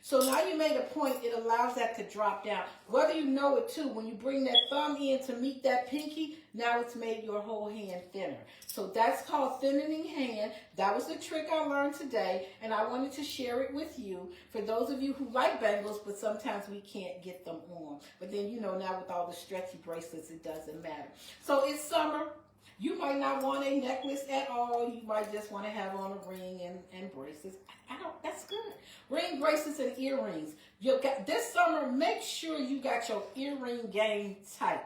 So now you made a point, it allows that to drop down. Whether you know it too, when you bring that thumb in to meet that pinky, now it's made your whole hand thinner. So that's called thinning hand. That was the trick I learned today, and I wanted to share it with you. For those of you who like bangles, but sometimes we can't get them on. But then, you know, now with all the stretchy bracelets, it doesn't matter. So it's summer. You might not want a necklace at all. You might just want to have on a ring and bracelets. That's good. Ring, bracelets, and earrings. This summer, make sure you got your earring game tight.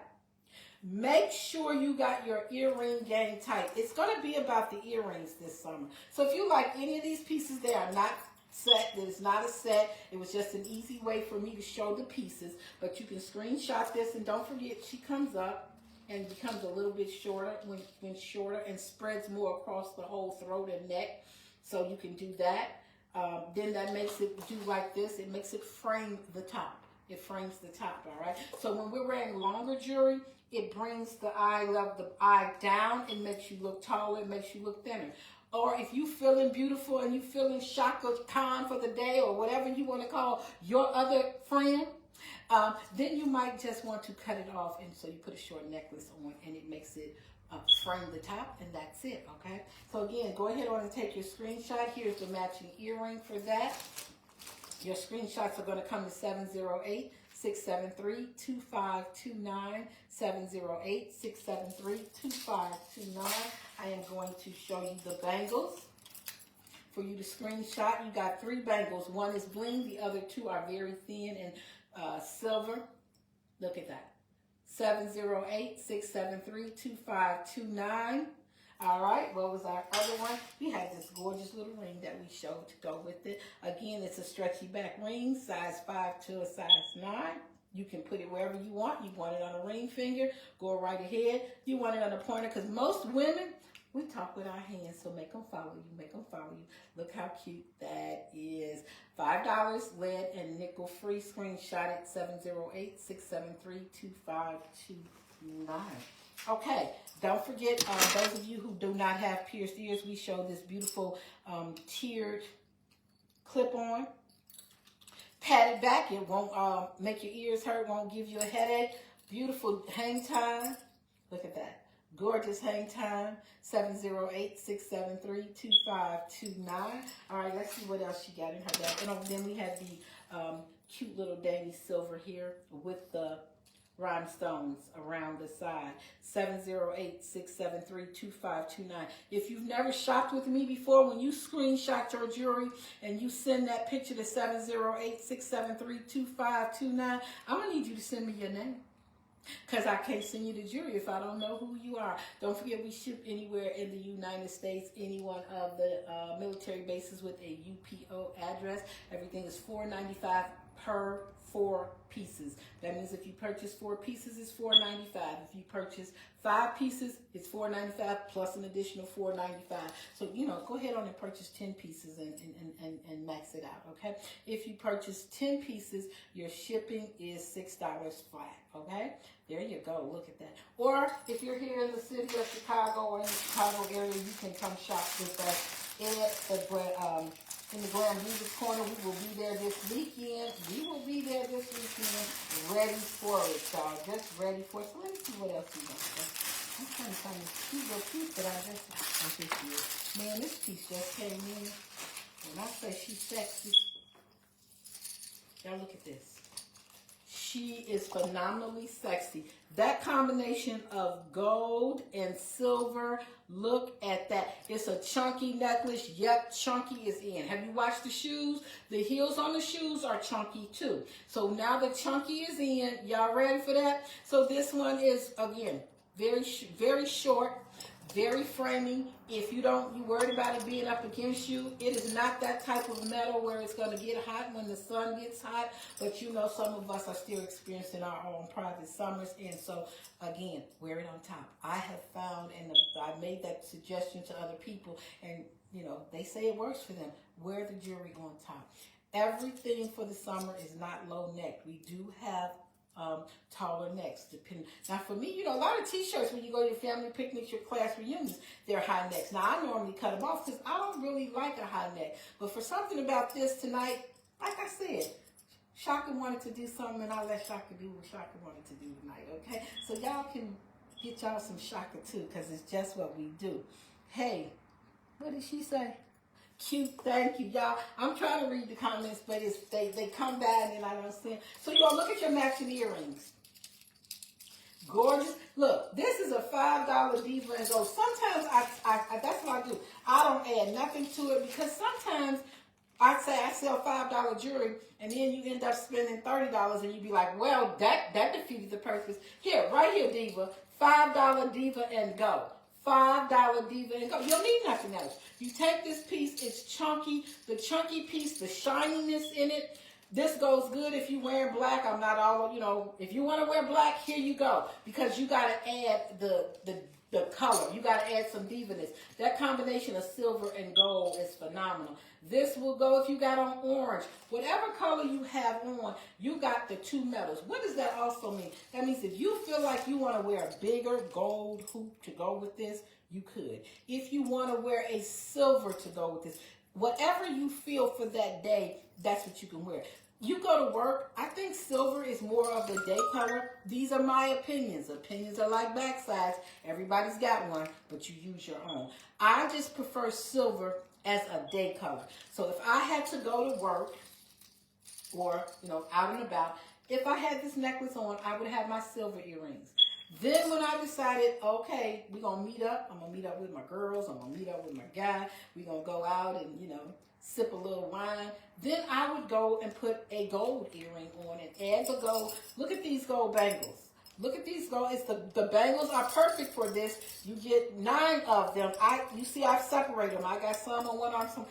Make sure you got your earring game tight. It's going to be about the earrings this summer. So if you like any of these pieces, they are not set. It is not a set. It was just an easy way for me to show the pieces. But you can screenshot this, and don't forget, she comes up and becomes a little bit shorter when shorter and spreads more across the whole throat and neck. So you can do that. Then that makes it do like this. It makes it frame the top. It frames the top, all right? So when we're wearing longer jewelry, it brings the eye down. It makes you look taller. It makes you look thinner. Or if you feeling beautiful and you feeling Shaka Khan for the day, or whatever you want to call your other friend, then you might just want to cut it off, and so you put a short necklace on, and it makes it frame the top, and that's it, okay? So again, go ahead on and take your screenshot. Here's the matching earring for that. Your screenshots are going to come to 708-673-2529, 708-673-2529. I am going to show you the bangles for you to screenshot. You got 3 bangles. One is bling, the other 2 are very thin and silver. Look at that. 708-673-2529. All right, what was our other one? We had this gorgeous little ring that we showed to go with it. Again, it's a stretchy back ring, size 5 to a size 9. You can put it wherever you want. You want it on a ring finger, go right ahead. You want it on a pointer, because most women, we talk with our hands, so make them follow you. Make them follow you. Look how cute that is. $5, lead and nickel free. Screenshot it, 708-673-2529. Okay, don't forget, those of you who do not have pierced ears, we show this beautiful tiered clip-on. Padded back, it won't make your ears hurt, won't give you a headache. Beautiful hang time. Look at that. Gorgeous hang time, 708-673-2529. All right, let's see what else she got in her bag. And then we have the cute little dainty silver here with the rhinestones around the side, 708-673-2529. If you've never shopped with me before, when you screenshot your jewelry and you send that picture to 708-673-2529, I'm going to need you to send me your name. Because I can't send you the jewelry if I don't know who you are. Don't forget, we ship anywhere in the United States, any one of the military bases with a UPO address. Everything is $4.95 per 4 pieces. That means if you purchase 4 pieces, it's $4.95. If you purchase 5 pieces, it's $4.95 plus an additional $4.95. So, you know, go ahead on and purchase 10 pieces and max it out, okay? If you purchase 10 pieces, your shipping is $6 flat, okay? There you go. Look at that. Or if you're here in the city of Chicago or in the Chicago area, you can come shop with us in the Grand Music Corner. We will be there this weekend. Ready for it, y'all. Just ready for it. So let me see what else we got. I'm trying to find this cute little piece that I just here. Man, this piece just came in. When I say she's sexy, y'all look at this. She is phenomenally sexy. That combination of gold and silver, look at that. It's a chunky necklace. Yep, chunky is in. Have you watched the shoes? The heels on the shoes are chunky too. So now the chunky is in. Y'all ready for that? So this one is, again, very short, very framing. If you worried about it being up against you, it is not that type of metal where it's going to get hot when the sun gets hot. But you know, some of us are still experiencing our own private summers. And so, again, wear it on top. I have found, and I made that suggestion to other people, and, you know, they say it works for them. Wear the jewelry on top. Everything for the summer is not low neck. We do have taller necks. Now, for me, you know, a lot of t-shirts when you go to your family picnics, your class reunions, they're high necks. Now, I normally cut them off because I don't really like a high neck. But for something about this tonight, like I said, Shaka wanted to do something, and I let Shaka do what Shaka wanted to do tonight, okay? So y'all can get y'all some Shaka too, because it's just what we do. Hey, what did she say? Cute, thank you, y'all. I'm trying to read the comments, but they come back and I don't see them. So y'all look at your matching earrings. Gorgeous. Look, this is a $5 diva and gold. Sometimes I that's what I do. I don't add nothing to it because sometimes I say I sell $5 jewelry and then you end up spending $30 and you be like, well, that defeated the purpose. Here, right here, diva, $5 diva and go. $5 diva and go. You don't need nothing else. You take this piece, it's chunky. The chunky piece, the shininess in it. This goes good if you're wearing black. I'm not all, you know, if you want to wear black, here you go. Because you got to add the color. You got to add some divaness. That combination of silver and gold is phenomenal. This will go if you got on orange. Whatever color you have on, you got the two metals. What does that also mean? That means if you feel like you want to wear a bigger gold hoop to go with this, you could. If you want to wear a silver to go with this, whatever you feel for that day, that's what you can wear. You go to work, I think silver is more of the day color. These are my opinions. Opinions are like backsides. Everybody's got one, but you use your own. I just prefer silver as a day color. So if I had to go to work or, you know, out and about, if I had this necklace on, I would have my silver earrings. Then when I decided, okay, we're going to meet up. I'm going to meet up with my girls. I'm going to meet up with my guy. We're going to go out and, you know, sip a little wine. Then I would go and put a gold earring on and add the gold. Look at these gold bangles. Look at these gold. The bangles are perfect for this. You get 9 of them. You see I've separated them. I got some on one arm, some.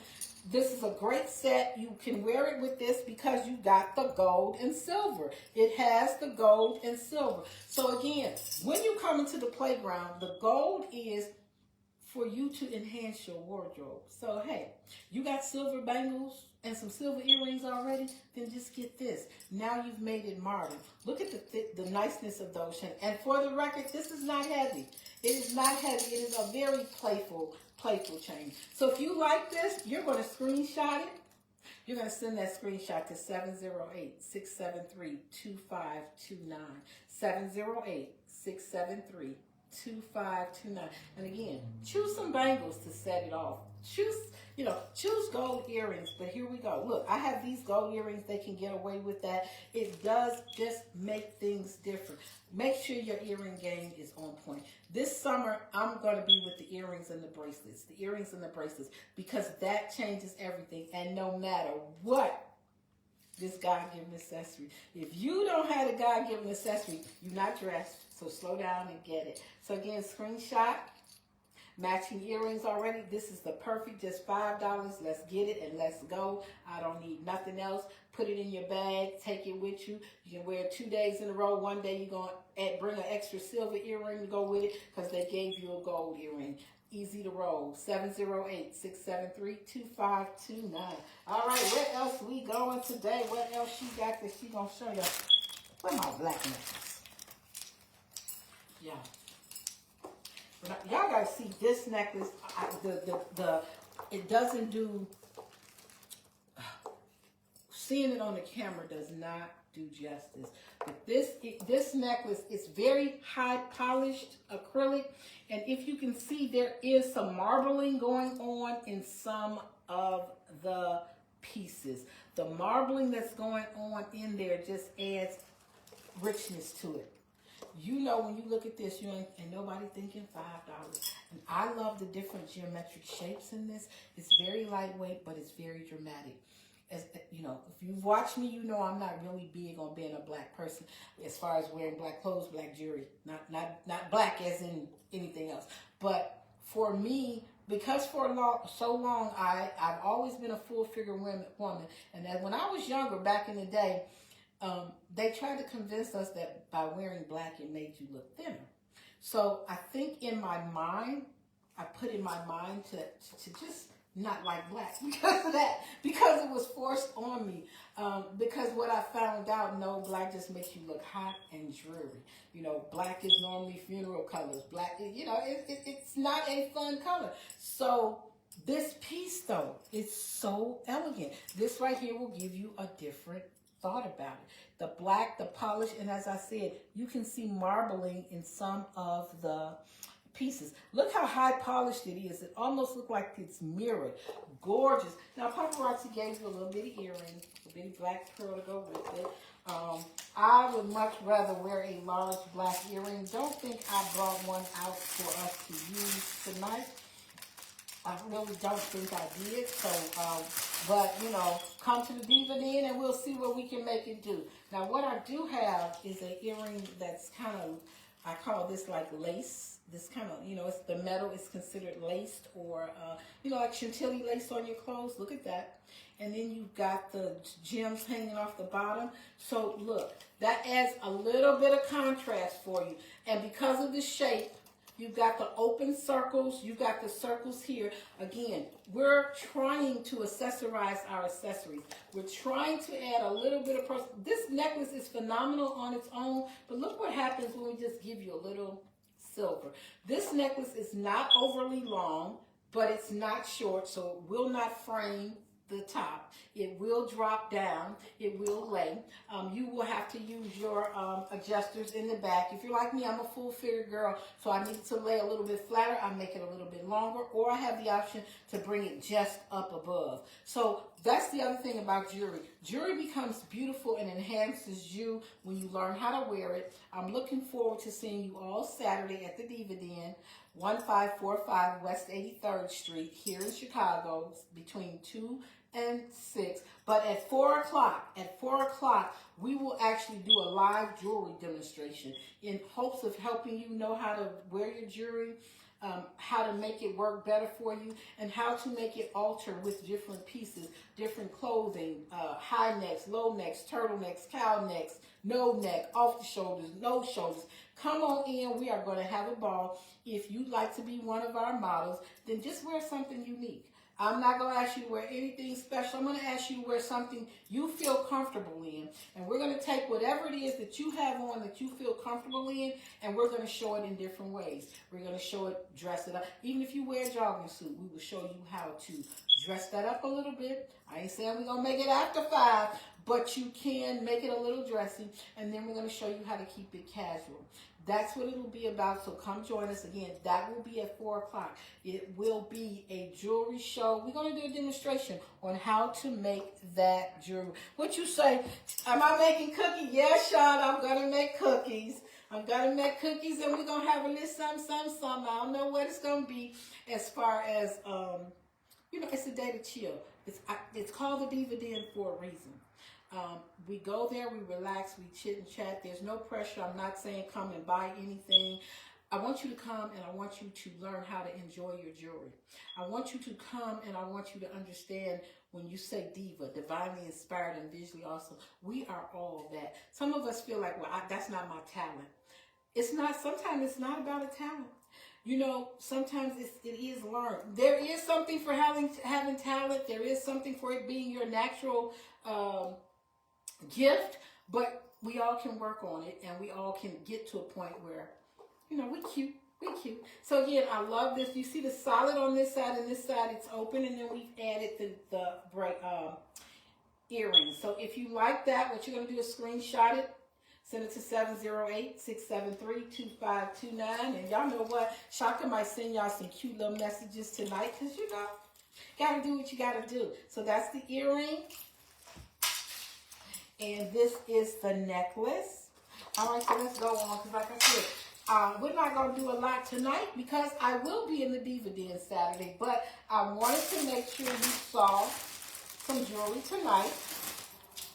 This is a great set. You can wear it with this because you got the gold and silver. It has the gold and silver. So again, when you come into the playground, the gold is for you to enhance your wardrobe. So hey, you got silver bangles and some silver earrings already, then just get this. Now you've made it modern. Look at the niceness of those chains. And for the record, this is not heavy. It is not heavy. It is a very playful chain. So if you like this, you're going to screenshot it. You're going to send that screenshot to 708-673-2529. 708-673-2529. And again, choose some bangles to set it off. Choose gold earrings, but here we go. Look, I have these gold earrings. They can get away with that. It does just make things different. Make sure your earring game is on point. This summer, I'm going to be with the earrings and the bracelets. The earrings and the bracelets, because that changes everything. And no matter what, this God-given accessory. If you don't have a God-given accessory, you're not dressed. So slow down and get it. So again, screenshot. Matching earrings already. This is the perfect, just $5. Let's get it and let's go. I don't need nothing else. Put it in your bag. Take it with you. You can wear it 2 days in a row. One day you're going to bring an extra silver earring to go with it because they gave you a gold earring. Easy to roll. 708-673-2529. All right, where else we going today? What else she got that she going to show you? Where's my black necklace? Yeah. Y'all gotta see this necklace. It doesn't do. Seeing it on the camera does not do justice. But this necklace is very high polished acrylic, and if you can see, there is some marbling going on in some of the pieces. The marbling that's going on in there just adds richness to it. You know, when you look at this, you ain't nobody thinking $5. And I love the different geometric shapes in this. It's very lightweight, but it's very dramatic. As you know, if you've watched me, you know I'm not really big on being a black person as far as wearing black clothes, black jewelry. Not black as in anything else. But for me, because for so long, I've always been a full figure woman, and that when I was younger, back in the day, they tried to convince us that by wearing black it made you look thinner. So I think in my mind, I put in my mind to just not like black because of that, because it was forced on me. Because what I found out, no, black just makes you look hot and dreary. You know, black is normally funeral colors. Black, you know, it's not a fun color. So this piece, though, is so elegant. This right here will give you a different thought about it. The black, the polish, and as I said, you can see marbling in some of the pieces. Look how high polished it is. It almost looks like it's mirrored. Gorgeous. Now, Paparazzi gave you a little bitty earring, a bitty black pearl to go with it. I would much rather wear a large black earring. Don't think I brought one out for us to use tonight. I really don't think I did. So, but, you know, come to the Diva Den and we'll see what we can make it do. Now, what I do have is an earring that's kind of, I call this like lace. This kind of, you know, it's the metal is considered laced, or, you know, like Chantilly lace on your clothes. Look at that. And then you've got the gems hanging off the bottom. So, look, that adds a little bit of contrast for you. And because of the shape, you've got the open circles. You've got the circles here. Again, we're trying to accessorize our accessories. We're trying to add a little bit of this necklace is phenomenal on its own, but look what happens when we just give you a little silver. This necklace is not overly long, but it's not short, so it will not frame the top. It will drop down. It will lay. You will have to use your adjusters in the back. If you're like me, I'm a full figure girl, so I need it to lay a little bit flatter. I make it a little bit longer, or I have the option to bring it just up above. So that's the other thing about jewelry. Jewelry becomes beautiful and enhances you when you learn how to wear it. I'm looking forward to seeing you all Saturday at the Diva Den, 1545 West 83rd Street here in Chicago, between 2 and 6. But at 4 o'clock, we will actually do a live jewelry demonstration in hopes of helping you know how to wear your jewelry, how to make it work better for you, and how to make it alter with different pieces, different clothing, high necks, low necks, turtlenecks, cow necks, no neck, off the shoulders, no shoulders. Come on in. We are going to have a ball. If you'd like to be one of our models, then just wear something unique. I'm not going to ask you to wear anything special. I'm going to ask you to wear something you feel comfortable in. And we're going to take whatever it is that you have on that you feel comfortable in, and we're going to show it in different ways. We're going to show it, dress it up. Even if you wear a jogging suit, we will show you how to dress that up a little bit. I ain't saying we're going to make it after 5, but you can make it a little dressy. And then we're going to show you how to keep it casual. That's what it will be about, so come join us again. That will be at 4 o'clock. It will be a jewelry show. We're going to do a demonstration on how to make that jewelry. What you say? Am I making cookies? Yes, Sean, I'm going to make cookies. I'm going to make cookies, and we're going to have a little something. I don't know what it's going to be as far as, you know, it's a day to chill. It's called the Diva Den for a reason. We go there, we relax, we chit and chat. There's no pressure. I'm not saying come and buy anything. I want you to come and I want you to learn how to enjoy your jewelry. I want you to come and I want you to understand when you say diva, divinely inspired and visually awesome, we are all that. Some of us feel like, well, that's not my talent. It's not. Sometimes it's not about a talent. You know, sometimes it is learned. There is something for having talent. There is something for it being your natural gift, but we all can work on it, and we all can get to a point where, you know, we cute. So again, I love this. You see the solid on this side, and this side it's open, and then we've added the earrings. So if you like that, what you're going to do is screenshot it, send it to 708-673-2529, and y'all know what? Shaka might send y'all some cute little messages tonight, because, you know, got to do what you got to do. So that's the earring. And this is the necklace. All right, so let's go on, because like I said, we're not going to do a lot tonight because I will be in the Diva Den Saturday, but I wanted to make sure you saw some jewelry tonight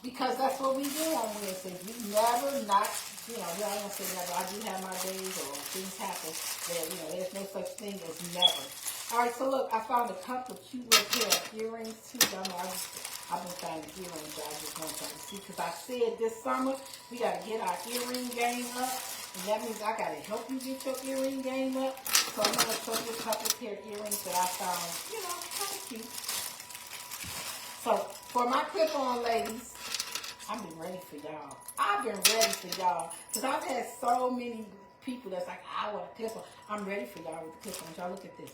because that's what we do on Wednesdays. We never not, you know, I don't say never. I do have my days or things happen that, you know, there's no such thing as never. All right, so look, I found a couple of cute little pair of earrings too. I've been finding earrings that I just want y'all to see because I said this summer we got to get our earring game up. And that means I got to help you get your earring game up. So I'm going to show you a couple of pair of earrings that I found, you know, kind of cute. So for my clip-on ladies, I've been ready for y'all. I've been ready for y'all because I've had so many people that's like, I want a clip-on. I'm ready for y'all with the clip-on. Y'all look at this.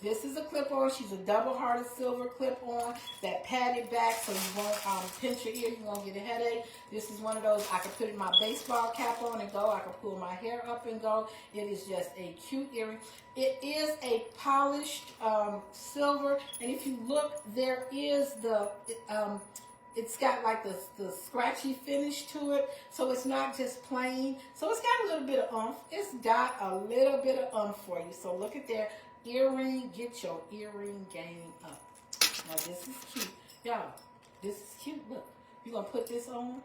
This is a clip-on. She's a double-hearted silver clip-on that padded back so you won't pinch your ear. You won't get a headache. This is one of those I can put my baseball cap on and go. I can pull my hair up and go. It is just a cute earring. It is a polished silver. And if you look, there is the... it's got like the scratchy finish to it. So it's not just plain. So it's got a little bit of oomph. It's got a little bit of oomph for you. So look at there. Earring, get your earring game up. Now this is cute. Y'all, this is cute. Look, you're going to put this on.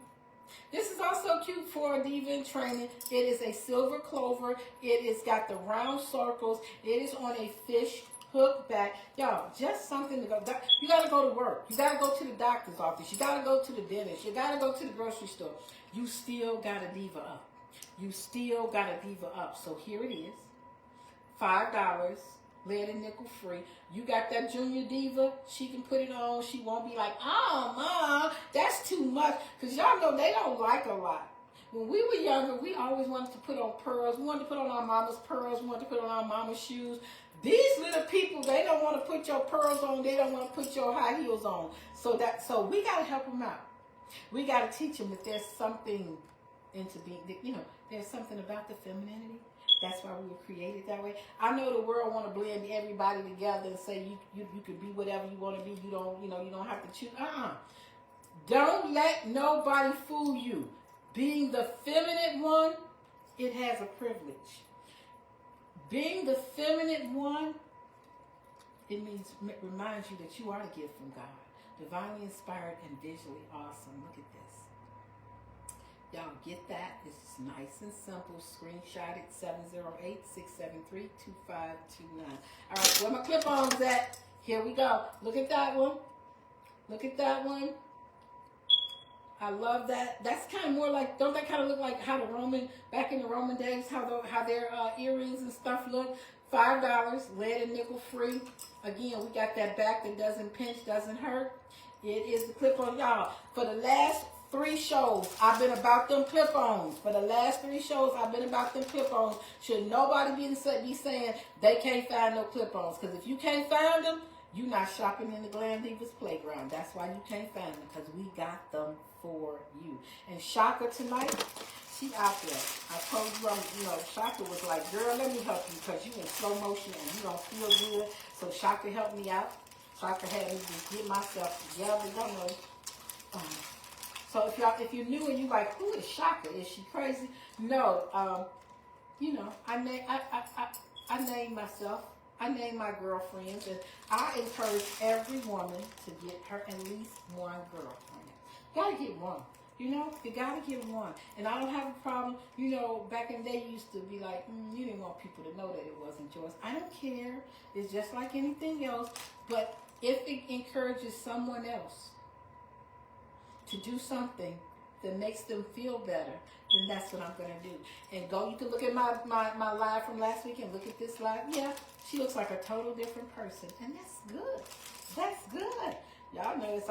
This is also cute for a diva in training. It is a silver clover. It has got the round circles. It is on a fish hook back. Y'all, just something to go. You got to go to work. You got to go to the doctor's office. You got to go to the dentist. You got to go to the grocery store. You still got a diva up. You still got a diva up. So here it is. $5. Lead and nickel free. You got that junior diva, she can put it on. She won't be like, oh, Mom, that's too much. Because y'all know they don't like a lot. When we were younger, we always wanted to put on pearls. We wanted to put on our mama's pearls. We wanted to put on our mama's shoes. These little people, they don't want to put your pearls on. They don't want to put your high heels on. So we got to help them out. We got to teach them that there's something into being, you know, there's something about the femininity. That's why we were created that way. I know the world want to blend everybody together and say you can be whatever you want to be. You don't have to choose. Don't let nobody fool you. Being the feminine one, it has a privilege. Being the feminine one, it reminds you that you are a gift from God. Divinely inspired and visually awesome. Look at this. Y'all get that. It's just nice and simple. Screenshot it, 708-673-2529. All right, where my clip-ons at? Here we go. Look at that one. Look at that one. I love that. That's kind of more like, don't that kind of look like how back in the Roman days, how their earrings and stuff look? $5, lead and nickel free. Again, we got that back that doesn't pinch, doesn't hurt. It is the clip-on, y'all. For the last 3 shows, I've been about them clip-ons. For the last 3 shows, I've been about them clip-ons. Should nobody be saying they can't find no clip-ons. Because if you can't find them, you're not shopping in the Glam Divas playground. That's why you can't find them. Because we got them for you. And Shaka tonight, she out there. I told you, Shaka was like, girl, let me help you. Because you in slow motion and you don't feel good. So Shaka helped me out. Shaka had me just get myself together. Don't know. So if you're new and you like, who is Shaka? Is she crazy? No, I name myself. I name my girlfriends, and I encourage every woman to get her at least one girlfriend. You gotta get one. You gotta get one. And I don't have a problem. Back in the day, you used to be like, you didn't want people to know that it wasn't yours. I don't care. It's just like anything else. But if it encourages someone else to do something that makes them feel better, then that's what I'm going to do. And you can look at my live from last week and look at this live. Yeah, she looks like a total different person. And that's good. That's good. Y'all know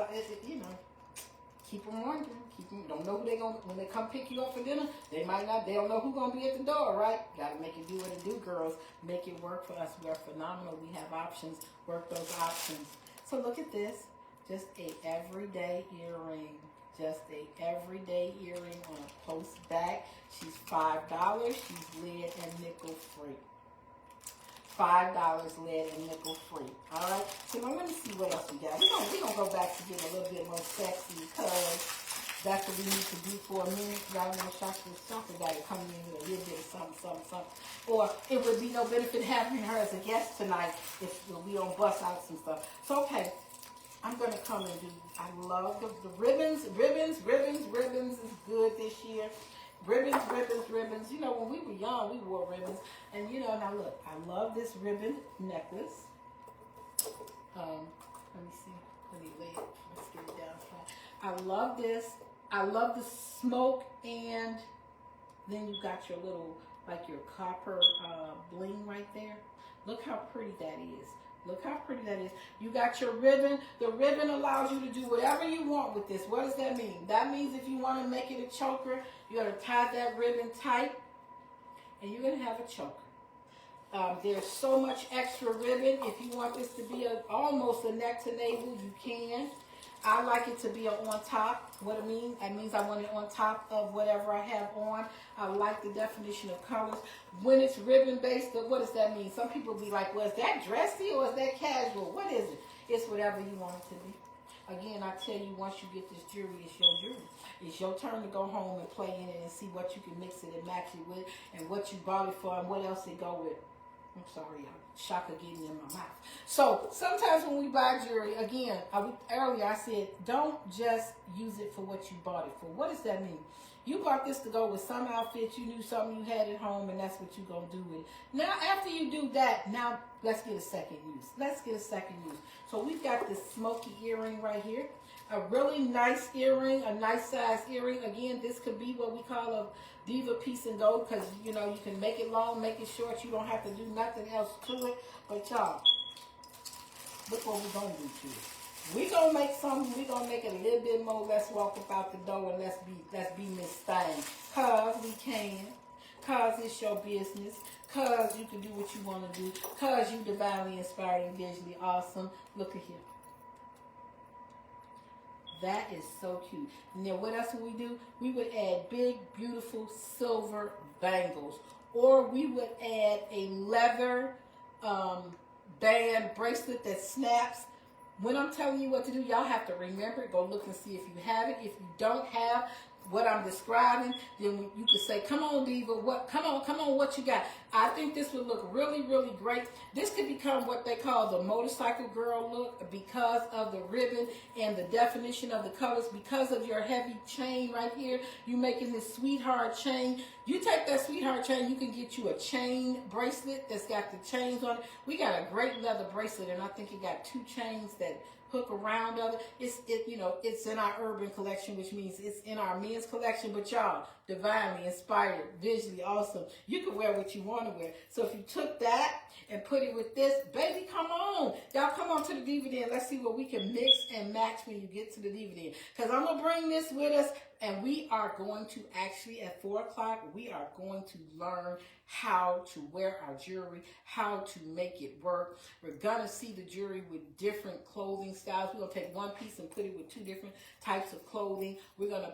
keep them wondering. Don't know who they're going to, when they come pick you up for dinner, they don't know who's going to be at the door, right? Got to make it do what it do, girls. Make it work for us. We are phenomenal. We have options. Work those options. So look at this. Just a everyday earring. Just a everyday earring on a post back. She's $5. She's lead and nickel free. $5 lead and nickel free. All right. So now let me see what else we got. We're gonna go back to getting a little bit more sexy because That's what we need to do for a minute. Y'all know Shaka got to come in with a little bit of something. Or it would be no benefit having her as a guest tonight if we don't bust out some stuff. So, okay, I'm going to come and do, I love the ribbons. Ribbons is good this year. Ribbons. You know, when we were young, we wore ribbons. And, you know, now look, I love this ribbon necklace. Let me see. Let me lay it. Let's get it down flat. I love this. I love the smoke, and then you got your little, like your copper bling right there. Look how pretty that is. Look how pretty that is. You got your ribbon. The ribbon allows you to do whatever you want with this. What does that mean? That means if you want to make it a choker, you're going to tie that ribbon tight, and you're going to have a choker. There's so much extra ribbon. If you want this to be almost a neck to navel, you can. I like it to be on top. What it means? That means I want it on top of whatever I have on. I like the definition of colors. When it's ribbon based, what does that mean? Some people be like, well, is that dressy or is that casual? What is it? It's whatever you want it to be. Again, I tell you, once you get this jewelry, it's your jewelry. It's your turn to go home and play in it and see what you can mix it and match it with and what you bought it for and what else it go with. I'm sorry, y'all. Shaka getting in my mouth. So sometimes when we buy jewelry, again, earlier I said, don't just use it for what you bought it for. What does that mean? You bought this to go with some outfit. You knew something you had at home, and that's what you're going to do with it. Now, after you do that, now let's get a second use. Let's get a second use. So we've got this smoky earring right here. A really nice earring, a nice size earring. Again, this could be what we call a diva piece in gold because, you know, you can make it long, make it short. You don't have to do nothing else to it. But, y'all, look what we're going to do to it. We're going to make something. We're going to make it a little bit more. Let's walk up out the door and let's be Miss Thing. Because we can. Because it's your business. Because you can do what you want to do. Because you divinely inspired and visually awesome. Look at here. That is so cute. And then what else would we do? We would add big, beautiful silver bangles. Or we would add a leather band bracelet that snaps. When I'm telling you what to do, y'all have to remember it. Go look and see if you have it. If you don't have what I'm describing, then you can say, come on, Diva, come on, what you got? I think this would look really, really great. This could become what they call the motorcycle girl look because of the ribbon and the definition of the colors, because of your heavy chain right here. You making this sweetheart chain. You take that sweetheart chain, you can get you a chain bracelet that's got the chains on it. We got a great leather bracelet, and I think it got 2 chains that hook around of it. It's in our urban collection, which means it's in our men's collection. But y'all, divinely inspired, visually awesome. You can wear what you want to wear. So if you took that and put it with this, baby, come on. Y'all come on to the Diva Den. Let's see what we can mix and match when you get to the Diva Den. Because I'm going to bring this with us, and we are going to actually, at 4 o'clock, we are going to learn how to wear our jewelry, how to make it work. We're going to see the jewelry with different clothing styles. We're going to take one piece and put it with 2 different types of clothing. We're going to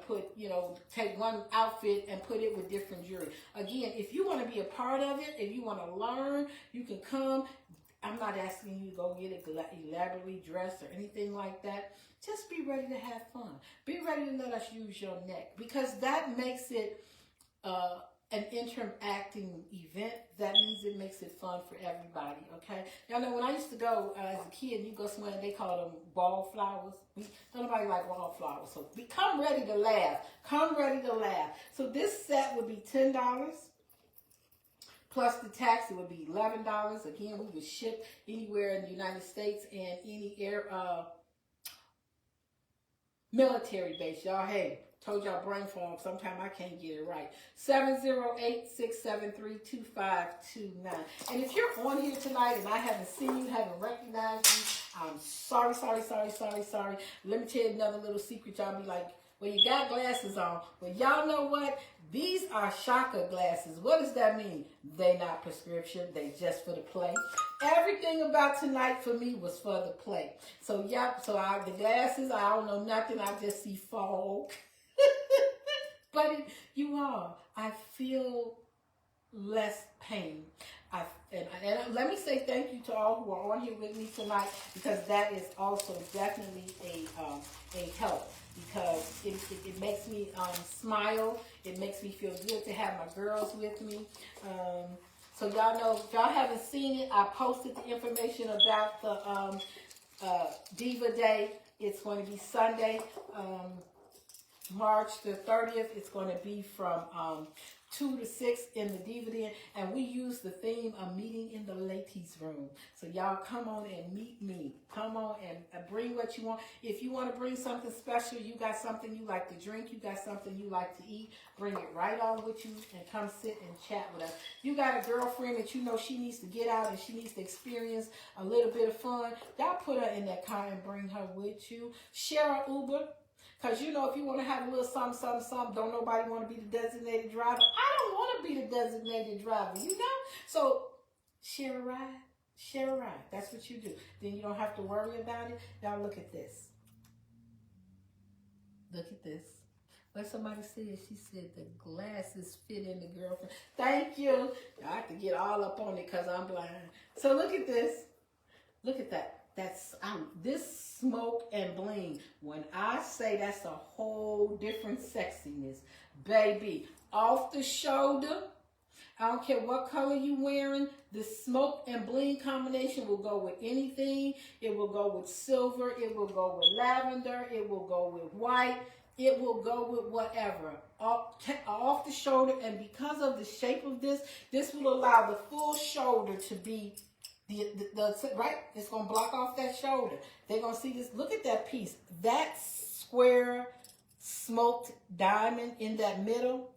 take one outfit and put it with different jewelry. Again, if you want to be a part of it, if you want to learn, you can come. I'm not asking you to go get it elaborately dressed or anything like that. Just be ready to have fun. Be ready to let us use your neck, because that makes it an interacting event. That means it makes it fun for everybody, okay? Y'all know when I used to go as a kid, you go somewhere and they call them wallflowers. Nobody like wallflowers. So come ready to laugh. Come ready to laugh. So this set would be $10. Plus the tax, it would be $11. Again, we would ship anywhere in the United States and any military base. Y'all, hey, told y'all brain fog. Sometimes I can't get it right. 708-673-2529. And if you're on here tonight and I haven't seen you, haven't recognized you, I'm sorry. Let me tell you another little secret. Y'all be like, well, you got glasses on. Well, y'all know what? These are Shaka glasses. What does that mean? They not prescription. They just for the play. Everything about tonight for me was for the play. So, the glasses, I don't know nothing. I just see fog. But I feel less pain. And let me say thank you to all who are on here with me tonight, because that is also definitely a help. because it makes me smile. It makes me feel good to have my girls with me. So y'all know, if y'all haven't seen it, I posted the information about the Diva Day. It's going to be Sunday, March the 30th. It's going to be from 2 to 6 in the Diva Den, and we use the theme of meeting in the ladies' room. So y'all come on and meet me. Come on and bring what you want. If you want to bring something special, you got something you like to drink, you got something you like to eat, bring it right on with you and come sit and chat with us. You got a girlfriend that you know she needs to get out and she needs to experience a little bit of fun. Y'all put her in that car and bring her with you. Share an Uber. Because, you know, if you want to have a little something, don't nobody want to be the designated driver. I don't want to be the designated driver, you know? So, share a ride. Share a ride. That's what you do. Then you don't have to worry about it. Now, look at this. Look at this. What somebody said, she said the glasses fit in the girlfriend. Thank you. I have to get all up on it because I'm blind. So, look at this. Look at that. That's this smoke and bling. When I say that's a whole different sexiness, baby, off the shoulder. I don't care what color you wearing. The smoke and bling combination will go with anything. It will go with silver. It will go with lavender. It will go with white. It will go with whatever. Off the shoulder, and because of the shape of this will allow the full shoulder to be right, it's going to block off that shoulder. They're going to see this. Look at that piece. That square smoked diamond in that middle.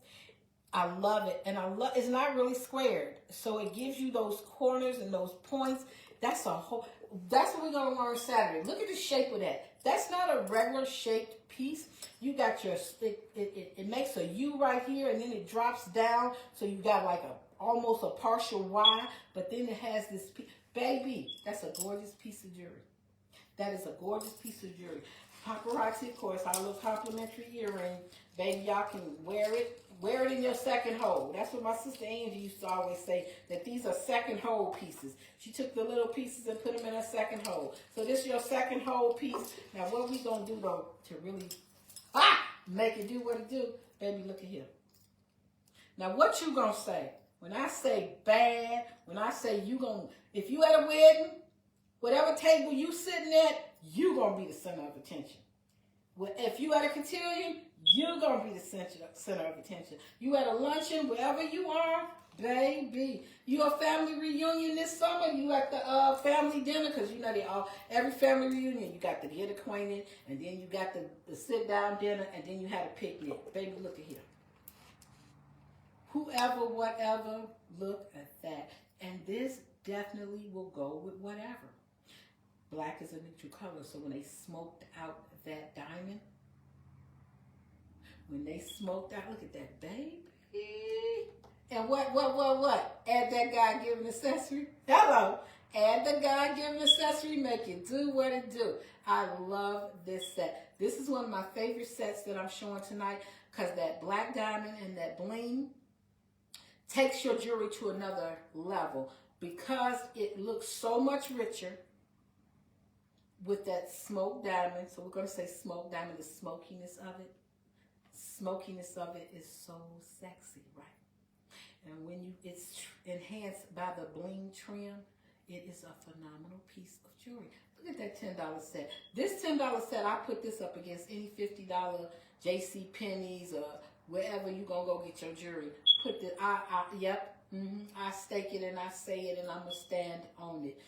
I love it. And it's not really squared. So it gives you those corners and those points. That's what we're going to learn Saturday. Look at the shape of that. That's not a regular shaped piece. You got it makes a U right here, and then it drops down. So you got like almost a partial Y, but then it has this piece. Baby, that's a gorgeous piece of jewelry. That is a gorgeous piece of jewelry. Paparazzi, of course, our little complimentary earring. Baby, y'all can wear it. Wear it in your second hole. That's what my sister Angie used to always say, that these are second hole pieces. She took the little pieces and put them in her second hole. So this is your second hole piece. Now, what we going to do, though, to really make it do what it do, baby, look at here. Now, what you going to say? When I say bad, when I say if you at a wedding, whatever table you sitting at, you going to be the center of attention. If you at a cotillion, you're going to be the center of attention. You at a luncheon, wherever you are, baby. You a family reunion this summer, you at the family dinner, because you know every family reunion, you got to get acquainted, and then you got the sit-down dinner, and then you had a picnic. Baby, look at here. Whoever, whatever, look at that. And this definitely will go with whatever. Black is a neutral color, so when they smoked out that diamond, look at that, baby. And what? Add that God-given accessory. Hello. Add the God-given accessory, make it do what it do. I love this set. This is one of my favorite sets that I'm showing tonight, because that black diamond and that bling takes your jewelry to another level, because it looks so much richer with that smoked diamond. So we're going to say smoked diamond, the smokiness of it. Smokiness of it is so sexy, right? And when it's enhanced by the bling trim, it is a phenomenal piece of jewelry. Look at that $10 set. This $10 set, I put this up against any $50 J.C. Penney's or wherever you gonna go get your jewelry. I stake it and I say it, and I'm gonna stand on it.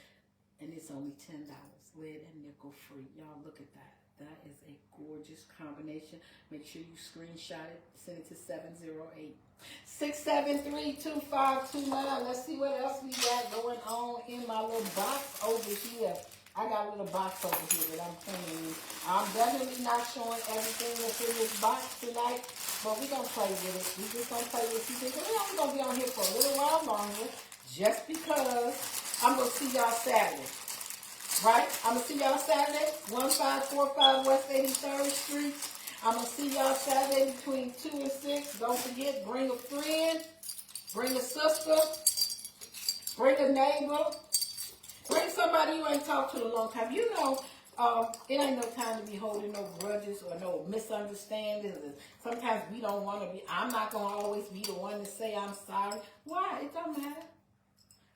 And it's only $10, lead and nickel free. Y'all look at that. That is a gorgeous combination. Make sure you screenshot it. Send it to 708-673-2529. Let's see what else we got going on in my little box over here. I got a little box over here that I'm playing with. I'm definitely not showing everything that's in this box tonight, but we're going to play with it. We're just going to play with it. We're only going to be on here for a little while longer, just because I'm going to see y'all Saturday. Right? I'm going to see y'all Saturday, 1545 West 83rd Street. I'm going to see y'all Saturday between 2 and 6. Don't forget, bring a friend, bring a sister, bring a neighbor, bring somebody you ain't talked to in a long time. You know, It ain't no time to be holding no grudges or no misunderstandings. And sometimes we don't want to be. I'm not gonna always be the one to say I'm sorry. Why? It don't matter.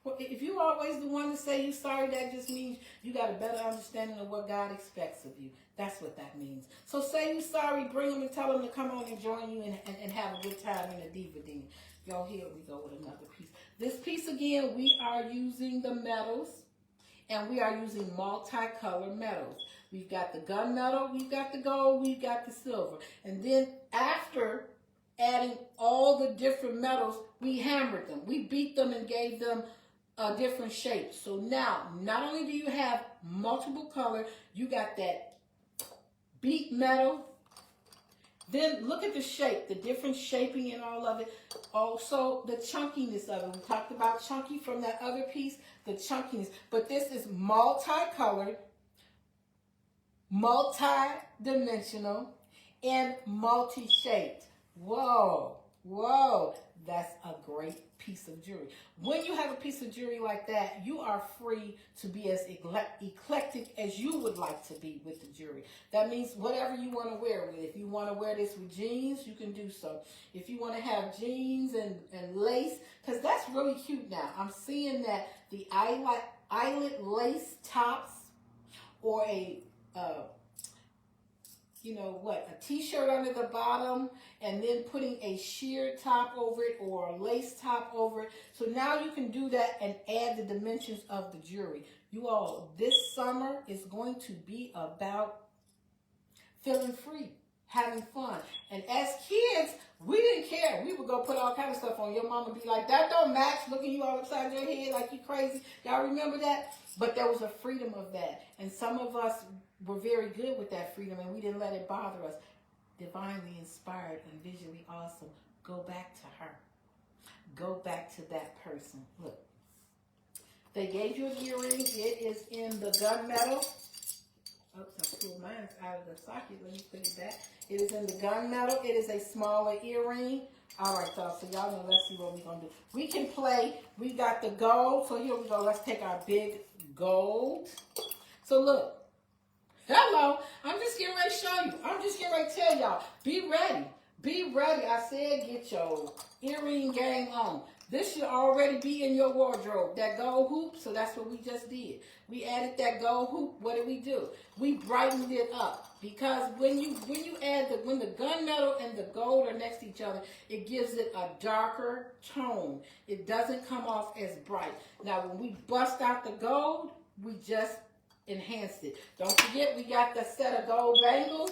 Well, if you always the one to say you're sorry, that just means you got a better understanding of what God expects of you. That's what that means. So say you're sorry, bring them and tell them to come on and join you and have a good time in the Diva Den. Y'all, here we go with another piece. This piece again, we are using the metals, and we are using multicolored metals. We've got the gunmetal, we've got the gold, we've got the silver. And then after adding all the different metals, we hammered them. We beat them and gave them a different shape. So now, not only do you have multiple color, you got that beat metal. Then look at the shape, the different shaping and all of it. Also, the chunkiness of it. We talked about chunky from that other piece, the chunkiness. But this is multicolored, multi-dimensional, and multi-shaped. Whoa, whoa. That's a great piece of jewelry. When you have a piece of jewelry like that, you are free to be as eclectic as you would like to be with the jewelry. That means whatever you want to wear with. If you want to wear this with jeans, you can do so. If you want to have jeans and lace, because that's really cute now. I'm seeing that the eyelet lace tops or a a t-shirt under the bottom and then putting a sheer top over it or a lace top over it. So now you can do that and add the dimensions of the jewelry. You all, this summer is going to be about feeling free, having fun. And as kids, we didn't care. We would go put all kind of stuff on. Your mama be like, that don't match, looking you all upside your head like you crazy. Y'all remember that? But there was a freedom of that. And some of us were very good with that freedom, and we didn't let it bother us. Divinely inspired and visually awesome. Go back to her. Go back to that person. Look. They gave you an earring. It is in the gunmetal. Oops, I pulled mine out of the socket. Let me put it back. It is in the gunmetal. It is a smaller earring. All right, y'all. So y'all know, let's see what we're going to do. We can play. We got the gold. So here we go. Let's take our big gold. So look. Hello. I'm just getting ready to show you. I'm just getting ready to tell y'all. Be ready. Be ready. I said get your earring game on. This should already be in your wardrobe. That gold hoop, so that's what we just did. We added that gold hoop. What did we do? We brightened it up. Because when you add when the gunmetal and the gold are next to each other, it gives it a darker tone. It doesn't come off as bright. Now when we bust out the gold, we just enhanced it. Don't forget we got the set of gold bangles.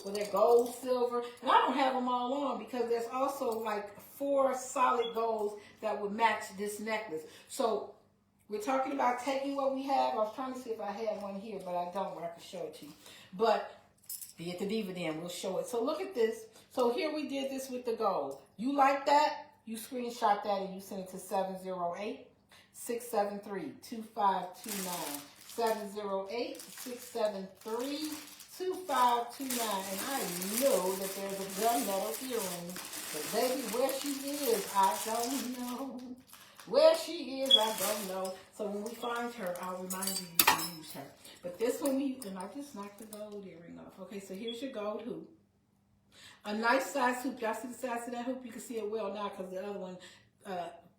Well, they're gold, silver, and I don't have them all on because there's also like 4 solid golds that would match this necklace. So we're talking about taking what we have. I was trying to see if I had one here, but I don't, where I can show it to you. But be at the Diva Den, we'll show it. So look at this. So here we did this with the gold. You like that? You screenshot that and you send it to 708-673-2529. 708-673-2529. And I know that there's a gunmetal earring. But baby, where she is, I don't know. Where she is, I don't know. So when we find her, I'll remind you to use her. But this one, and I just knocked the gold earring off. Okay, so here's your gold hoop. A nice size hoop. Y'all see the size of that hoop? You can see it well now because the other one,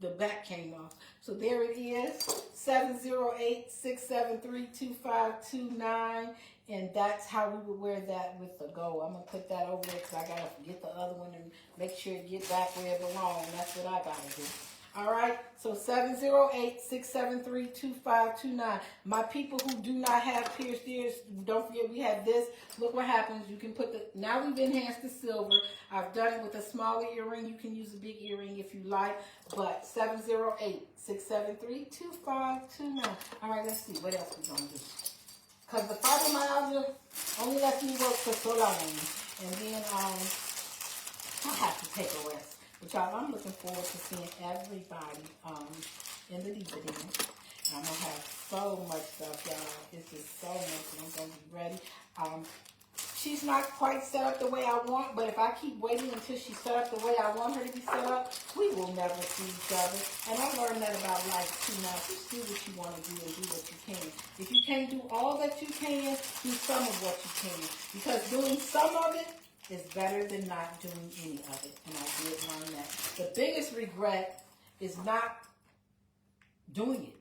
the back came off. So there it is, 708-673-2529. And that's how we would wear that with the gold. I'm going to put that over there because I got to get the other one and make sure it get back where it belongs. That's what I got to do. All right, so 708-673-2529. My people who do not have pierced ears, don't forget we have this. Look what happens. You can put now we've enhanced the silver. I've done it with a smaller earring. You can use a big earring if you like. But 708-673-2529. All right, let's see. What else we're going to do? Because the fibromyalgia only lets me work for so long. And then I have to take a rest. But y'all, I'm looking forward to seeing everybody in the Diva Den. And I'm going to have so much stuff, y'all. It's just so much, and I'm going to be ready. she's not quite set up the way I want, but if I keep waiting until she's set up the way I want her to be set up, we will never see each other. And I learned that about life too. Now, just do what you want to do and do what you can. If you can't do all that you can, do some of what you can. Because doing some of it is better than not doing any of it. And I did learn that. The biggest regret is not doing it.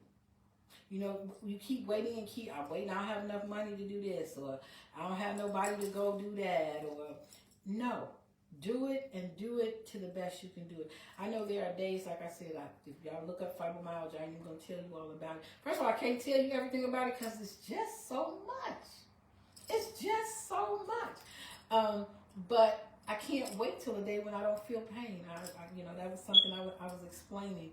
You know, you keep waiting and I'm waiting, I don't have enough money to do this, or I don't have nobody to go do that, or no. Do it and do it to the best you can do it. I know there are days, like I said, if y'all look up fibromyalgia, I ain't even going to tell you all about it. First of all, I can't tell you everything about it because it's just so much. It's just so much. But I can't wait till the day when I don't feel pain. You know, that was something I was explaining.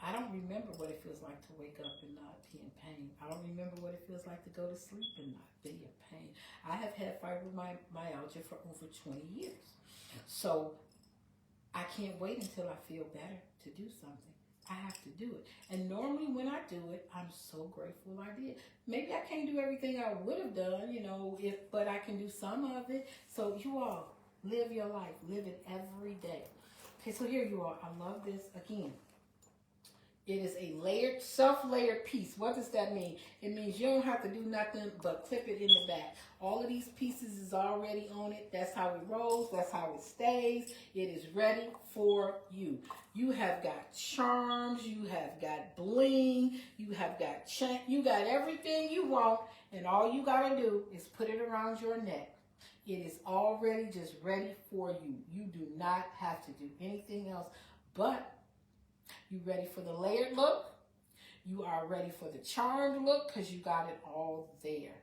I don't remember what it feels like to wake up and not be in pain. I don't remember what it feels like to go to sleep and not be in pain. I have had fibromyalgia for over 20 years. So I can't wait until I feel better to do something. I have to do it. And normally when I do it, I'm so grateful I did. Maybe I can't do everything I would have done, you know, but I can do some of it. So you all, live your life. Live it every day. Okay, so here you are. I love this. Again, it is a layered, self-layered piece. What does that mean? It means you don't have to do nothing but clip it in the back. All of these pieces is already on it. That's how it rolls. That's how it stays. It is ready for you. You have got charms. You have got bling. You have got you got everything you want. And all you got to do is put it around your neck. It is already just ready for you. You do not have to do anything else but you ready for the layered look? You are ready for the charmed look because you got it all there.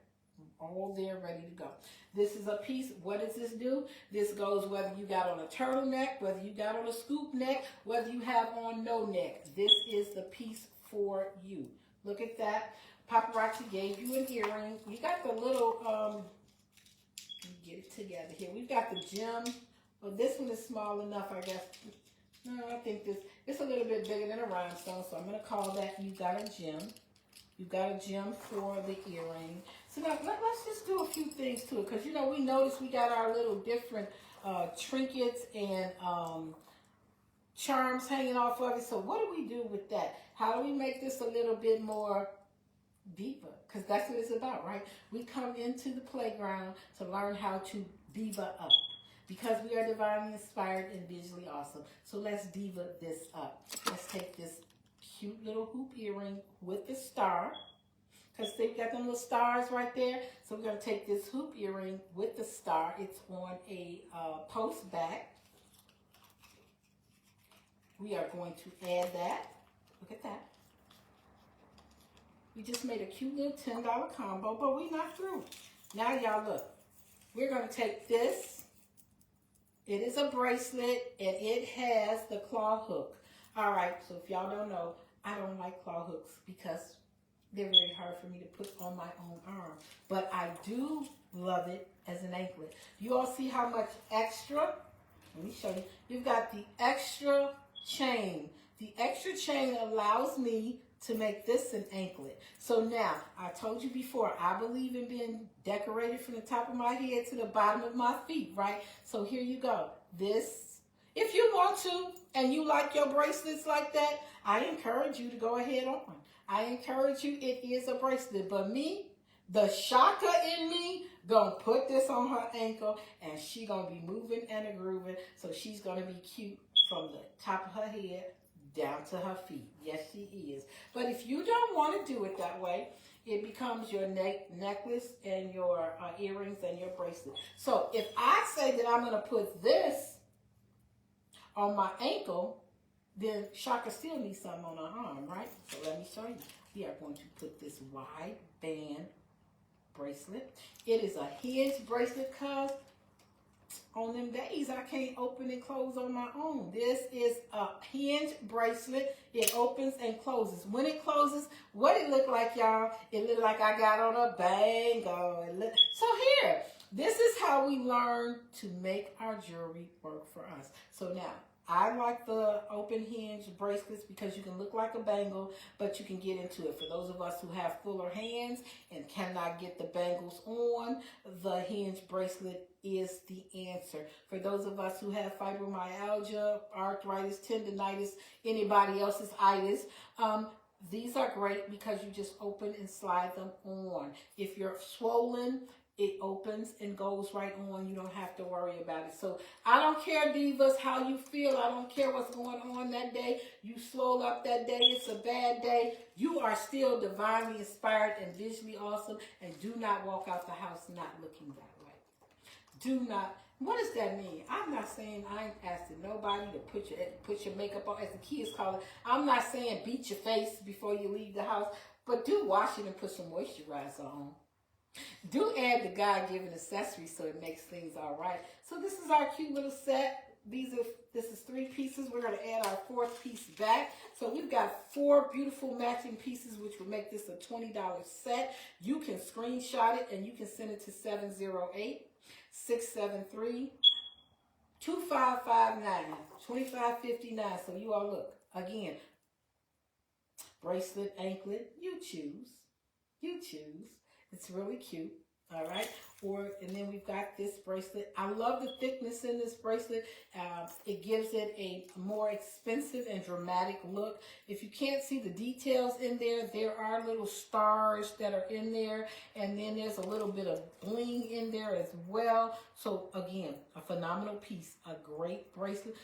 All there ready to go. This is a piece. What does this do? This goes whether you got on a turtleneck, whether you got on a scoop neck, whether you have on no neck. This is the piece for you. Look at that. Paparazzi gave you an earring. You got the little, let me get it together here. We've got the gem. Well, this one is small enough, I guess. No, I think it's a little bit bigger than a rhinestone, so I'm going to call that you got a gem. You got a gem for the earring. So now let's just do a few things to it, because, you know, we noticed we got our little different trinkets and charms hanging off of it. So what do we do with that? How do we make this a little bit more diva? Because that's what it's about, right? We come into the playground to learn how to diva up. Because we are divinely inspired and visually awesome. So let's diva this up. Let's take this cute little hoop earring with the star. Because see, we got them little stars right there. So we're going to take this hoop earring with the star. It's on a post back. We are going to add that. Look at that. We just made a cute little $10 combo, but we're not through. Now y'all look. We're going to take this. It is a bracelet, and it has the claw hook. All right, so if y'all don't know, I don't like claw hooks because they're very hard for me to put on my own arm. But I do love it as an anklet. You all see how much extra? Let me show you. You've got the extra chain. The extra chain allows me to make this an anklet. So now, I told you before, I believe in being decorated from the top of my head to the bottom of my feet, right? So here you go. This, if you want to, and you like your bracelets like that, I encourage you to go ahead on. I encourage you, it is a bracelet. But me, the shocker in me, gonna put this on her ankle, and she gonna be moving and a grooving, so she's gonna be cute from the top of her head down to her feet. Yes, she is. But if you don't want to do it that way, it becomes your necklace and your earrings and your bracelet. So if I say that I'm going to put this on my ankle, then Shaka still needs something on her arm, right? So let me show you. We are going to put this wide band bracelet. It is a hinge bracelet because on them days, I can't open and close on my own. This is a hinge bracelet. It opens and closes. When it closes, what it look like, y'all? It look like I got on a bango. So here, this is how we learn to make our jewelry work for us. So now, I like the open hinge bracelets because you can look like a bangle, but you can get into it. For those of us who have fuller hands and cannot get the bangles on, the hinge bracelet is the answer. For those of us who have fibromyalgia, arthritis, tendonitis, anybody else's itis, these are great because you just open and slide them on. If you're swollen, it opens and goes right on. You don't have to worry about it. So I don't care, divas, how you feel. I don't care what's going on that day. You swole up that day. It's a bad day. You are still divinely inspired and visually awesome. And do not walk out the house not looking that way. Do not. What does that mean? I'm not saying, I ain't asking nobody to put your makeup on, as the kids call it. I'm not saying beat your face before you leave the house, but do wash it and put some moisturizer on. Do add the God-given accessories so it makes things all right. So this is our cute little set. This is 3 pieces. We're going to add our 4th piece back. So we've got 4 beautiful matching pieces, which would make this a $20 set. You can screenshot it and you can send it to 708-673-2559, 2559. So you all look. Again, bracelet, anklet, you choose. You choose. It's really cute. All right. And then we've got this bracelet. I love the thickness in this bracelet. It gives it a more expensive and dramatic look. If you can't see the details in there, there are little stars that are in there. And then there's a little bit of bling in there as well. So again, a phenomenal piece, a great bracelet.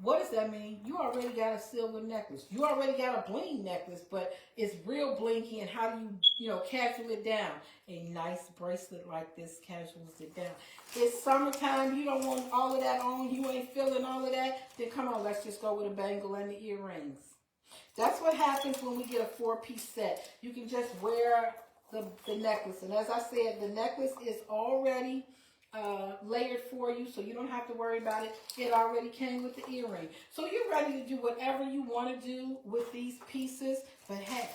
What does that mean? You already got a silver necklace. You already got a bling necklace, but it's real blingy. And how do you casual it down? A nice bracelet like this casuals it down. It's summertime. You don't want all of that on. You ain't feeling all of that. Then come on, let's just go with a bangle and the earrings. That's what happens when we get a 4-piece set. You can just wear the necklace. And as I said, the necklace is already layered for you, so you don't have to worry about it. It already came with the earring. So you're ready to do whatever you want to do with these pieces. But hey,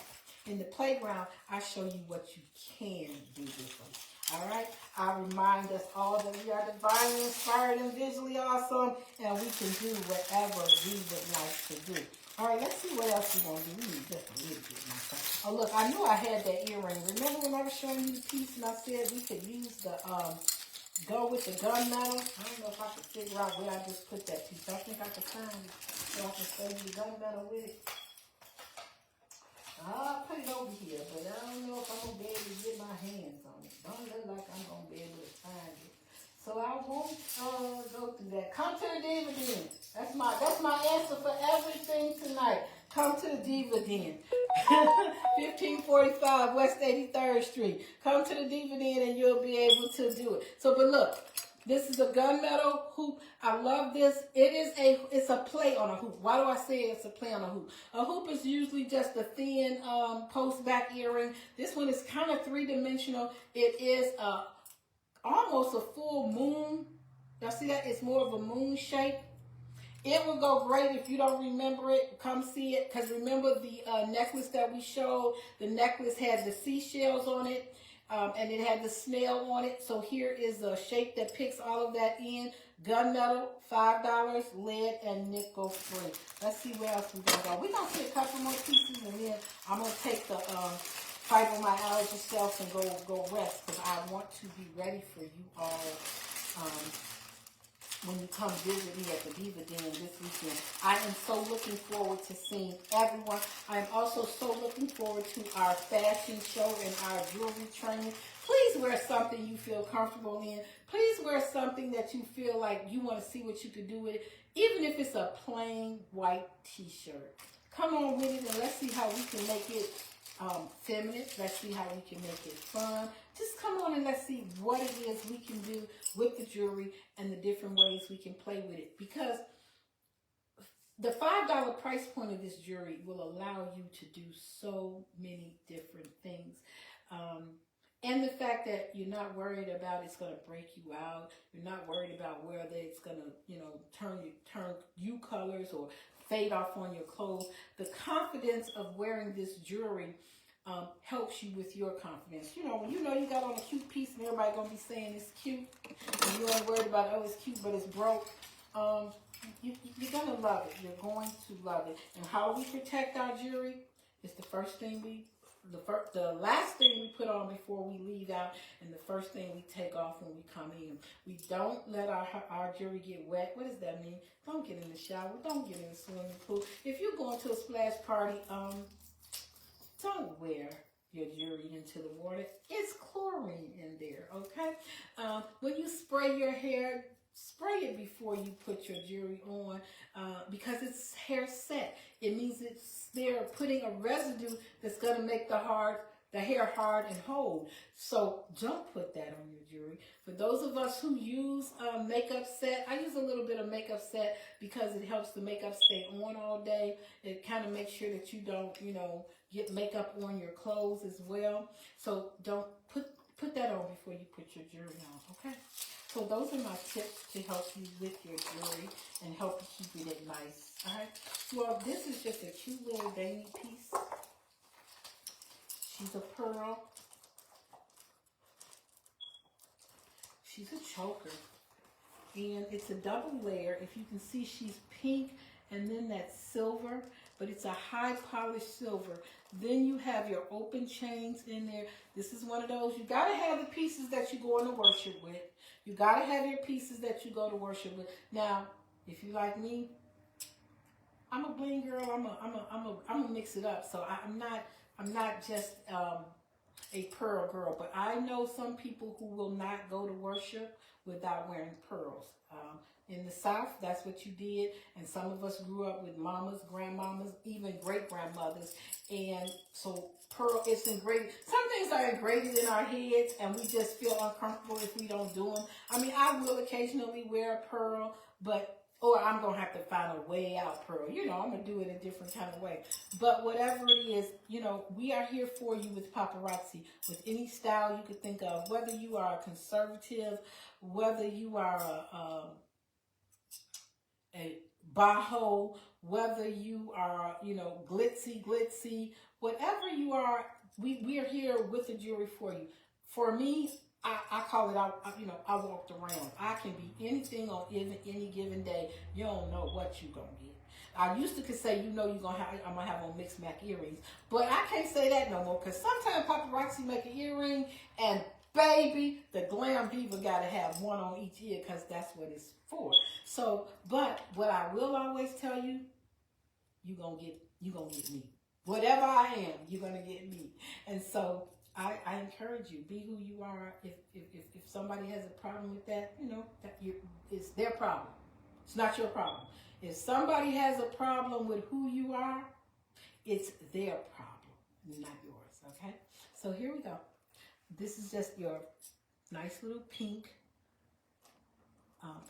in the playground, I show you what you can do with them. All right? I remind us all that we are divinely inspired and visually awesome, and we can do whatever we would like to do. All right, let's see what else we're going to do. We need just a little bit more. Oh, look, I knew I had that earring. Remember when I was showing you the piece and I said we could use the go with the gunmetal? I don't know if I can figure out where I just put that piece. I think I can find it so I can show you the gunmetal with it. I'll put it over here, but I don't know if I'm going to be able to get my hands on it. Don't look like I'm going to be able to find it. So I won't go through that. Come to the Diva Den. That's my answer for everything tonight. Come to the Diva Den. 1545 West 83rd Street. Come to the Diva Den and you'll be able to do it. So, but look, this is a gunmetal hoop. I love this. It's a play on a hoop. Why do I say it's a play on a hoop? A hoop is usually just a thin post back earring. This one is kind of 3-dimensional. It is almost a full moon. Y'all see that? It's more of a moon shape. It will go great if you don't remember it. Come see it. Because remember the necklace that we showed? The necklace had the seashells on it. And it had the snail on it. So here is a shape that picks all of that in. Gunmetal, $5, lead, and nickel free. Let's see where else we're going to go. We're going to see a couple more pieces, and then I'm going to take the fibromyalgia shelf and go rest, because I want to be ready for you all when you come visit me at the Diva Den this weekend. I am so looking forward to seeing everyone. I am also so looking forward to our fashion show and our jewelry training. Please wear something you feel comfortable in. Please wear something that you feel like you want to see what you can do with it, even if it's a plain white t-shirt. Come on with it and let's see how we can make it feminine. Let's see how we can make it fun. Just come on and let's see what it is we can do with the jewelry and the different ways we can play with it. Because the $5 price point of this jewelry will allow you to do so many different things. And the fact that you're not worried about it's going to break you out. You're not worried about whether it's going to, turn you colors or fade off on your clothes. The confidence of wearing this jewelry helps you with your confidence. When you got on a cute piece and everybody going to be saying it's cute, and you ain't worried about, oh, it's cute, but it's broke. You're going to love it. You're going to love it. And how we protect our jewelry is the first thing the last thing we put on before we leave out, and the first thing we take off when we come in. We don't let our jewelry get wet. What does that mean? Don't get in the shower. Don't get in the swimming pool. If you're going to a splash party, don't wear your jewelry into the water. It's chlorine in there, okay? When you spray your hair, spray it before you put your jewelry on, because it's hair set. It means they're putting a residue that's going to make the hair hard and hold. So don't put that on your jewelry. For those of us who use makeup set, I use a little bit of makeup set because it helps the makeup stay on all day. It kind of makes sure that you don't, get makeup on your clothes as well. So don't put that on before you put your jewelry on, okay? So those are my tips to help you with your jewelry and help you keep it nice, all right? Well, this is just a cute little dainty piece. She's a pearl. She's a choker. And it's a double layer. If you can see, she's pink and then that silver, but it's a high polished silver. Then you have your open chains in there. This is one of those, you gotta have the pieces that you go into worship with. You gotta have your pieces that you go to worship with. Now, if you like me, I'm a bling girl. I'm a mix it up. So I'm not just a pearl girl, but I know some people who will not go to worship without wearing pearls. In the South, that's what you did, and some of us grew up with mamas, grandmamas, even great-grandmothers, and so pearl is engraved. Some things are engraved in our heads, and we just feel uncomfortable if we don't do them. I mean, I will occasionally wear a pearl, or I'm going to have to find a way out pearl. I'm going to do it a different kind of way. But whatever it is, we are here for you with paparazzi, with any style you could think of, whether you are a conservative, whether you are a boho, whether you are, glitzy, whatever you are, we are here with the jewelry for you. For me, I call it, I walked around. I can be anything on any given day. You don't know what you're going to get. I used to say, I'm going to have on mixed Mac earrings, but I can't say that no more, because sometimes paparazzi make an earring and baby, the Glam Diva got to have one on each ear, because that's what it's for. So, but what I will always tell you, you're going to get me. Whatever I am, you're going to get me. And so I encourage you, be who you are. If somebody has a problem with that, it's their problem. It's not your problem. If somebody has a problem with who you are, it's their problem, not yours, okay? So here we go. This is just your nice little pink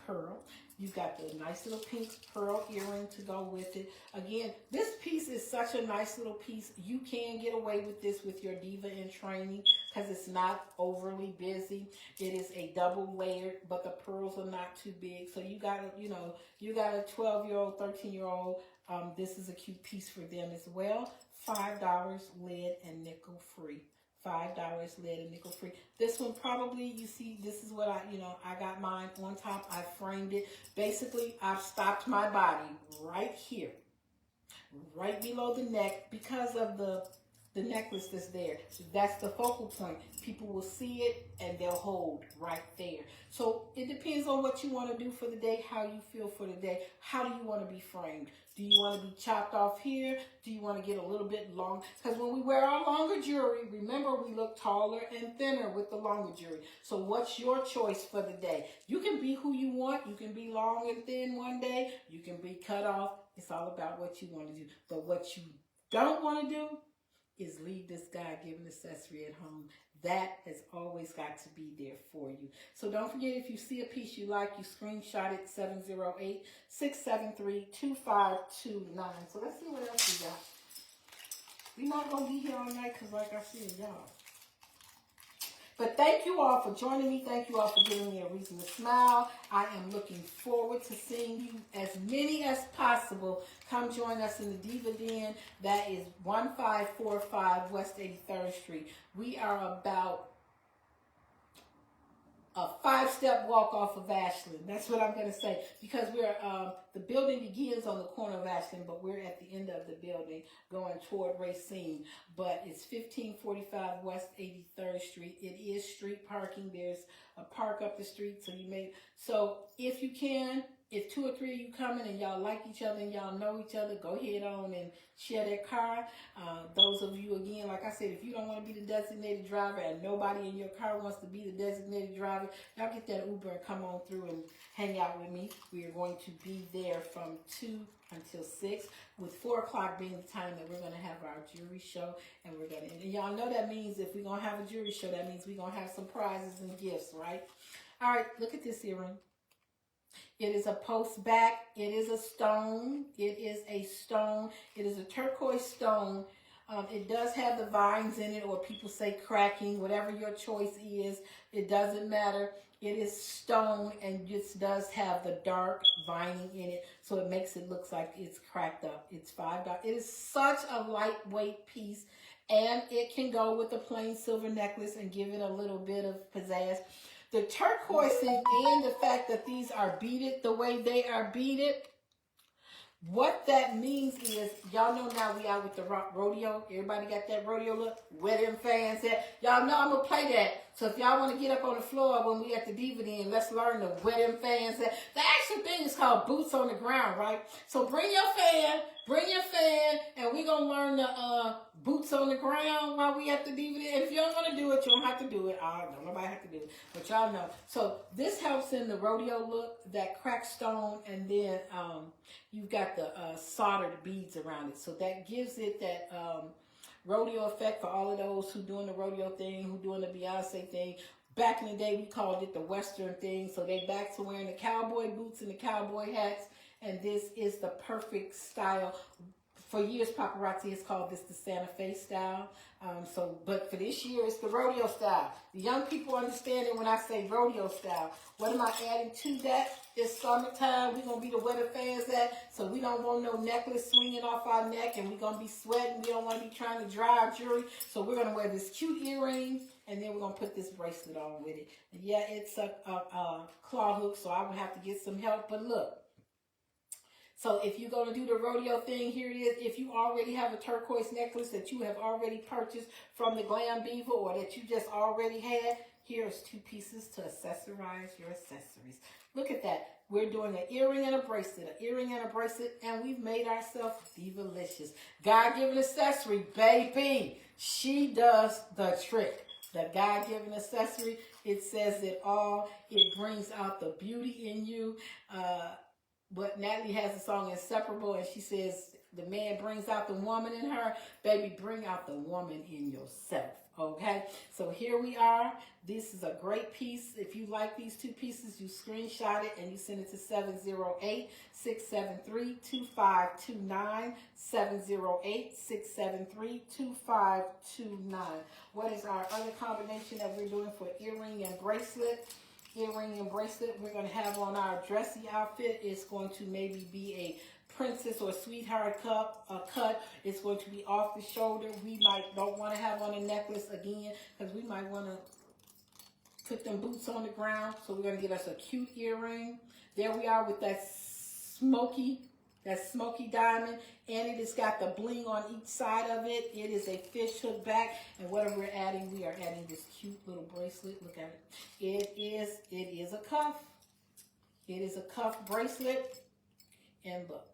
pearl. You've got the nice little pink pearl earring to go with it. Again, this piece is such a nice little piece. You can get away with this with your diva in training because it's not overly busy. It is a double layered, but the pearls are not too big. So you got a 12-year-old, 13-year-old. This is a cute piece for them as well. $5 lead and nickel free. $5 lead and nickel free. This one probably, you see, this is what I got mine on top. I framed it. Basically, I've stopped my body right here, right below the neck, because of the necklace that's there. That's the focal point. People will see it and they'll hold right there. So it depends on what you want to do for the day, how you feel for the day. How do you want to be framed? Do you want to be chopped off here? Do you want to get a little bit long? Because when we wear our longer jewelry, remember, we look taller and thinner with the longer jewelry. So what's your choice for the day? You can be who you want. You can be long and thin one day. You can be cut off. It's all about what you want to do. But what you don't want to do is leave this God-given accessory at home. That has always got to be there for you. So don't forget, if you see a piece you like, you screenshot it, 708-673-2529. So let's see what else we got. We're not going to be here all night because, like I said, y'all. But thank you all for joining me. Thank you all for giving me a reason to smile. I am looking forward to seeing you, as many as possible. Come join us in the Diva Den. That is 1545 West 83rd Street. We are about a 5-step walk off of Ashland. That's what I'm going to say, because we're the building begins on the corner of Ashland, but we're at the end of the building going toward Racine. But it's 1545 West 83rd Street. It is street parking. There's a park up the street, so if you can, if 2 or 3 of you coming and y'all like each other and y'all know each other, go ahead on and share that car. Those of you, again, like I said, if you don't want to be the designated driver and nobody in your car wants to be the designated driver, y'all get that Uber and come on through and hang out with me. We are going to be there from 2 until 6, with 4 o'clock being the time that we're going to have our jewelry show. And and y'all know that means if we're going to have a jewelry show, that means we're going to have some prizes and gifts, right? All right, look at this earring. It is a post back. It is a stone. It is a stone. It is a turquoise stone. It does have the vines in it, or people say cracking, whatever your choice is. It doesn't matter. It is stone, and this does have the dark vining in it, so it makes it look like it's cracked up. It's $5. It is such a lightweight piece, and it can go with a plain silver necklace and give it a little bit of pizzazz. The turquoising and the fact that these are beaded the way they are beaded, what that means is, y'all know now we out with the rodeo. Everybody got that rodeo look? Where them fans at? Y'all know I'm going to play that. So if y'all want to get up on the floor when we at the Diva Den, let's learn the where them fans at. The actual thing is called boots on the ground, right? So bring your fan, and we're going to learn the boots on the ground while we at the Diva Den. If you don't want to do it, you don't have to do it. Don't nobody have to do it, but y'all know. So this helps in the rodeo look, that cracked stone, and then you've got the soldered beads around it. So that gives it that rodeo effect for all of those who doing the rodeo thing, who doing the Beyonce thing. Back in the day, we called it the Western thing. So they back to wearing the cowboy boots and the cowboy hats. And this is the perfect style. For years, paparazzi has called this the Santa Fe style. But for this year, it's the rodeo style. The young people understand it when I say rodeo style. What am I adding to that? It's summertime. We're going to be the weather fans at, so we don't want no necklace swinging off our neck, and we're going to be sweating. We don't want to be trying to dry our jewelry. So we're going to wear this cute earring, and then we're going to put this bracelet on with it. And yeah, it's a claw hook, so I would have to get some help. But look. So if you're going to do the rodeo thing, here it is. If you already have a turquoise necklace that you have already purchased from the Glam Diva, or that you just already had, here's 2 pieces to accessorize your accessories. Look at that. We're doing an earring and a bracelet, and we've made ourselves Divalicious. God-given accessory, baby. She does the trick. The God-given accessory, it says it all. It brings out the beauty in you. But Natalie has a song, Inseparable, and she says, the man brings out the woman in her. Baby, bring out the woman in yourself, okay? So here we are. This is a great piece. If you like these 2 pieces, you screenshot it and you send it to 708-673-2529, 708-673-2529. What is our other combination that we're doing for earring and bracelet? Earring and bracelet we're going to have on our dressy outfit. It's going to maybe be a princess or sweetheart cut. It's going to be off the shoulder. We don't want to have on a necklace again, because we might want to put them boots on the ground. So we're going to get us a cute earring. There we are with that smoky diamond, and it has got the bling on each side of it. It is a fish hook back, and what we are adding this cute little bracelet. Look at it. It is a cuff. It is a cuff bracelet, and look.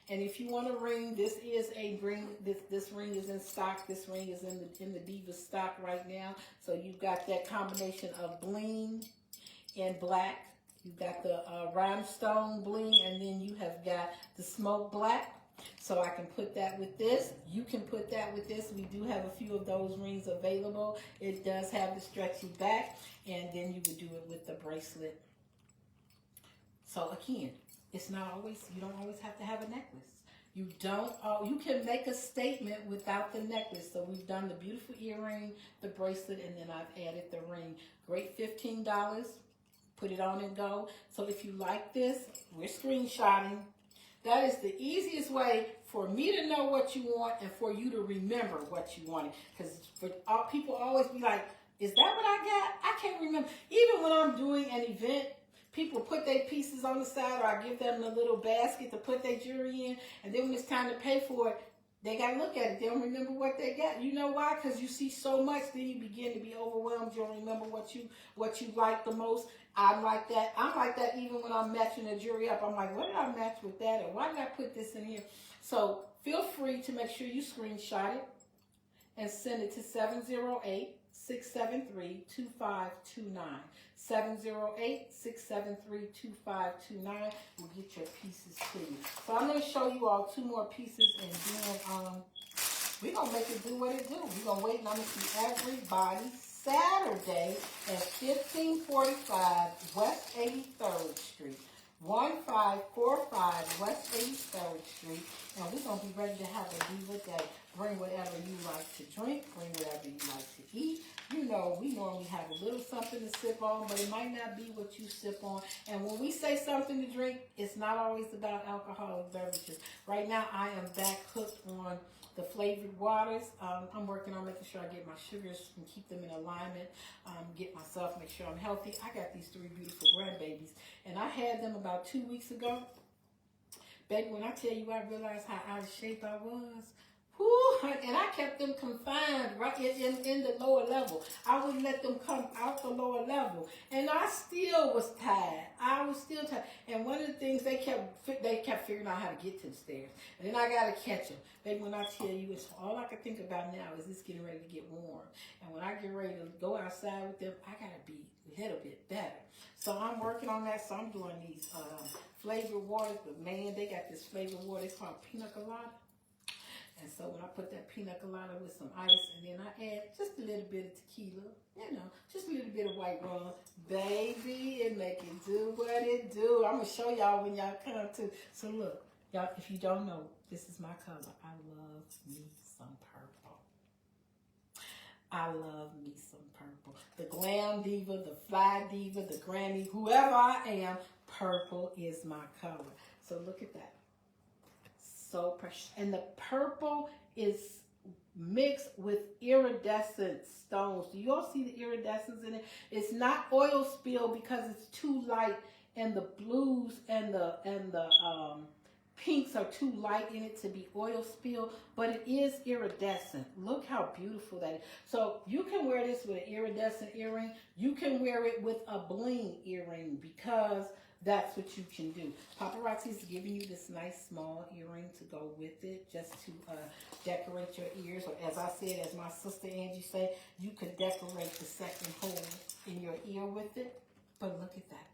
And if you want a ring, this is a ring. This ring is in stock. This ring is in the Diva stock right now. So you've got that combination of bling and black. You've got the rhinestone bling, and then you have got the smoke black. So I can put that with this. You can put that with this. We do have a few of those rings available. It does have the stretchy back, and then you would do it with the bracelet. So again, it's not always, you don't always have to have a necklace. You can make a statement without the necklace. So we've done the beautiful earring, the bracelet, and then I've added the ring. Great, $15. Put it on and go. So if you like this, we're screenshotting. That is the easiest way for me to know what you want and for you to remember what you wanted. Because people always be like, Is that what I got? I can't remember. Even when I'm doing an event, people put their pieces on the side, or I give them a little basket to put their jewelry in, and then when it's time to pay for it, they got to look at it. They don't remember what they got. You know why? Because you see so much, then you begin to be overwhelmed. You don't remember what you like the most. I'm like that. I'm like that even when I'm matching the jewelry up. I'm like, what did I match with that? Or why did I put this in here? So feel free to make sure you screenshot it and send it to 708-673-2529. 708-673-2529 will get your pieces to you. So I'm going to show you all two more pieces, and then we're going to make it do what it do. We're going to wait, and I'm going to see everybody Saturday at 1545 West 83rd Street. 1545 West 83rd Street. And we're going to be ready to have a diva day. Bring whatever you like to drink. Bring whatever you like to eat. You know, we normally have a little something to sip on, but it might not be what you sip on. And when we say something to drink, it's not always about alcoholic beverages. Right now, I am back hooked on the flavored waters. I'm working on making sure I get my sugars and keep them in alignment. Get myself, make sure I'm healthy. I got these three beautiful grandbabies, and I had them about 2 weeks ago. Baby, when I tell you I realized how out of shape I was, whew, and I kept them confined right in the lower level. I wouldn't let them come out the lower level. And I still was tired. I was still tired. And one of the things they kept figuring out how to get to the stairs. And then I got to catch them. Baby, when I tell you, it's all I can think about now is it's getting ready to get warm. And when I get ready to go outside with them, I got to be a little bit better. So I'm working on that. So I'm doing these flavored waters. But man, they got this flavored water. It's called pina colada. And so when I put that pina colada with some ice, and then I add just a little bit of tequila, you know, just a little bit of white rum, baby, it make it do what it do. I'm going to show y'all when y'all come to. So look, y'all, if you don't know, this is my color. I love me some purple. I love me some purple. The glam diva, the fly diva, the Grammy, whoever I am, purple is my color. So look at that. So precious. And the purple is mixed with iridescent stones. Do you all see the iridescence in it? It's not oil spill because it's too light, and the blues and the pinks are too light in it to be oil spill, but it is iridescent. Look how beautiful that is. So you can wear this with an iridescent earring. You can wear it with a bling earring because that's what you can do. Paparazzi is giving you this nice small earring to go with it, just to decorate your ears. Or as I said, as my sister Angie said, you could decorate the second hole in your ear with it. But look at that.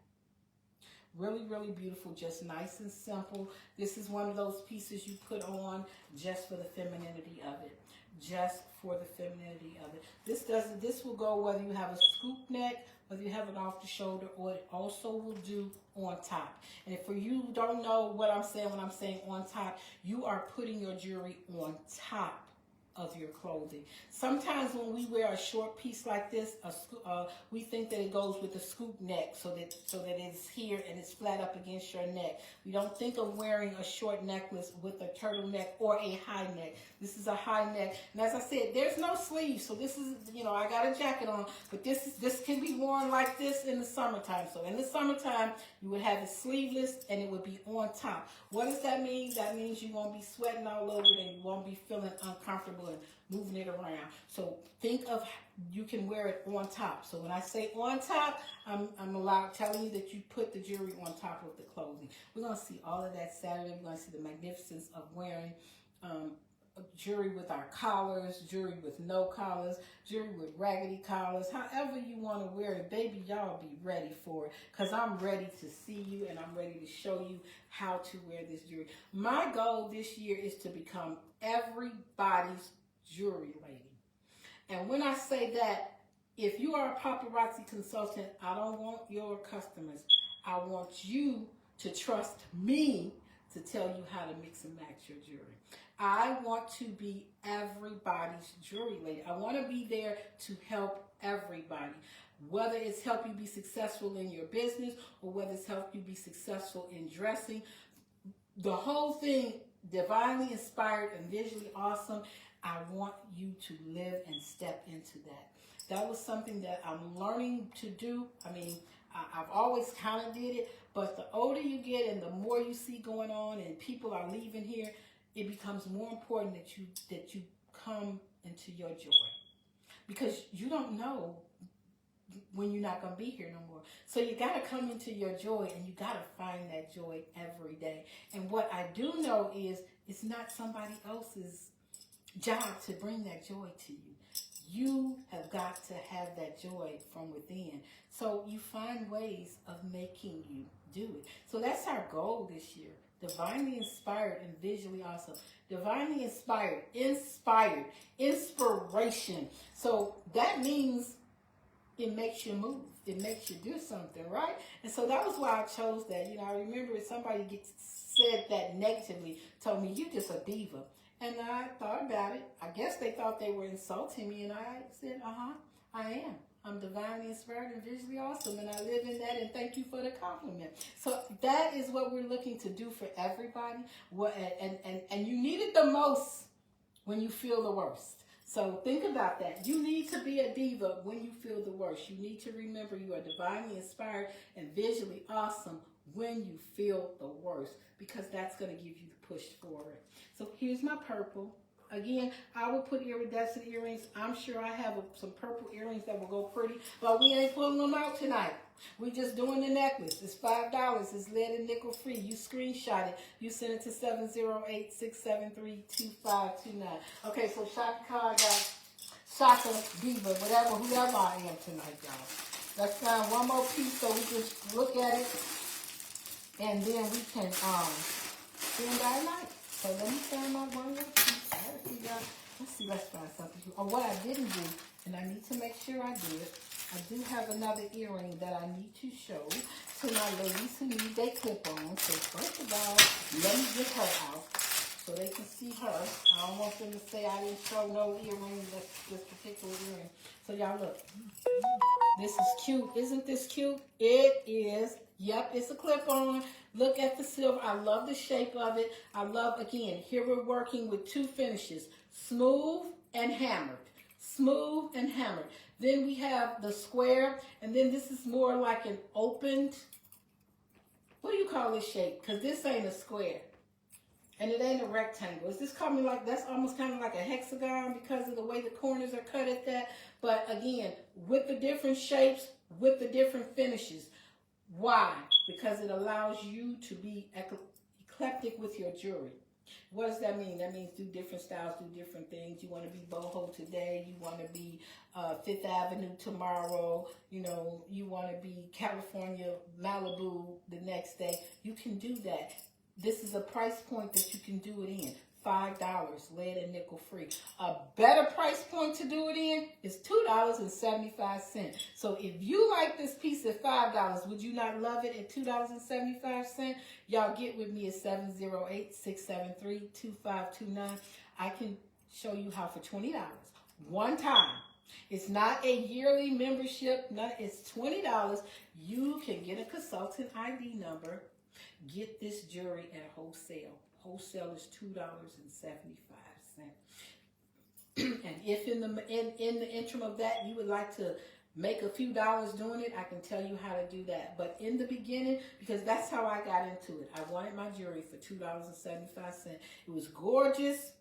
Really, really beautiful, just nice and simple. This is one of those pieces you put on just for the femininity of it. Just for the femininity of it. This will go whether you have a scoop neck, whether you have it off the shoulder, or it also will do on top. And if for you who don't know what I'm saying when I'm saying on top, you are putting your jewelry on top of your clothing. Sometimes when we wear a short piece like this, we think that it goes with a scoop neck, so that it's here and it's flat up against your neck. We don't think of wearing a short necklace with a turtleneck or a high neck. This is a high neck, and as I said, there's no sleeves, so this is, you know, I got a jacket on, but this can be worn like this in the summertime. So in the summertime, you would have it sleeveless and it would be on top. What does that mean? That means you won't be sweating all over it and you won't be feeling uncomfortable and moving it around. So think of, you can wear it on top. So when I say on top, I'm telling you that you put the jewelry on top of the clothing. We're going to see all of that Saturday. We're going to see the magnificence of wearing jewelry with our collars, jewelry with no collars, jewelry with raggedy collars. However you want to wear it, baby, y'all be ready for it, because I'm ready to see you and I'm ready to show you how to wear this jewelry. My goal this year is to become everybody's jewelry lady. And when I say that, if you are a paparazzi consultant, I don't want your customers. I want you to trust me to tell you how to mix and match your jewelry. I want to be everybody's jewelry lady. I want to be there to help everybody. Whether it's help you be successful in your business or whether it's help you be successful in dressing. The whole thing, divinely inspired and visually awesome. I want you to live and step into that. That was something that I'm learning to do. I mean, I've always kind of did it, but the older you get and the more you see going on and people are leaving here, it becomes more important that you come into your joy, because you don't know when you're not going to be here no more. So you got to come into your joy, and you got to find that joy every day. And what I do know is it's not somebody else's job to bring that joy to you. You have got to have that joy from within. So you find ways of making you do it. So that's our goal this year. Divinely inspired and visually awesome. Divinely inspired, inspiration. So that means it makes you move. It makes you do something, right? And so that was why I chose that. You know, I remember somebody said that negatively, told me, you just a diva. And I thought about it. I guess they thought they were insulting me. And I said, I am. I'm divinely inspired and visually awesome. And I live in that. And thank you for the compliment. So that is what we're looking to do for everybody. And you need it the most when you feel the worst. So think about that. You need to be a diva when you feel the worst. You need to remember you are divinely inspired and visually awesome when you feel the worst, because that's going to give you the push forward. So here's my purple. Again, I will put iridescent earrings. I'm sure I have some purple earrings that will go pretty, but we ain't pulling them out tonight. We're just doing the necklace. It's $5. It's lead and nickel free. You screenshot it. You send it to 708-673-2529. Okay, so Shaka Khan got Shaka Diva, whoever I am tonight, y'all. Let's find one more piece so we can look at it, and then we can spend our night. So let me find my one more piece. Let's find something. Oh, what I didn't do, and I need to make sure I do it. I do have another earring that I need to show to my ladies who need their clip-on. So first of all, let me get her out so they can see her. I don't want them to say I didn't show no earring, this particular earring. So y'all look. This is cute. Isn't this cute? It is. Yep, it's a clip-on. Look at the silver. I love the shape of it. I love, again, here we're working with two finishes, smooth and hammered. Smooth and hammered. Then we have the square, and then this is more like an opened, what do you call this shape? Because this ain't a square, and it ain't a rectangle. Is this coming like, that's almost kind of like a hexagon because of the way the corners are cut at that. But again, with the different shapes, with the different finishes. Why? Because it allows you to be eclectic with your jewelry. What does that mean? That means do different styles, do different things. You want to be boho today. You want to be Fifth Avenue tomorrow. You know, you want to be California, Malibu the next day. You can do that. This is a price point that you can do it in. $5, lead and nickel free. A better price point to do it in is $2.75. So if you like this piece at $5, would you not love it at $2.75? Y'all get with me at 708-673-2529. I can show you how for $20, one time. It's not a yearly membership. It's $20. You can get a consultant ID number. Get this jewelry at wholesale. Wholesale is $2.75. And if in the interim of that you would like to make a few dollars doing it, I can tell you how to do that. But in the beginning, because that's how I got into it, I wanted my jewelry for $2.75. It was gorgeous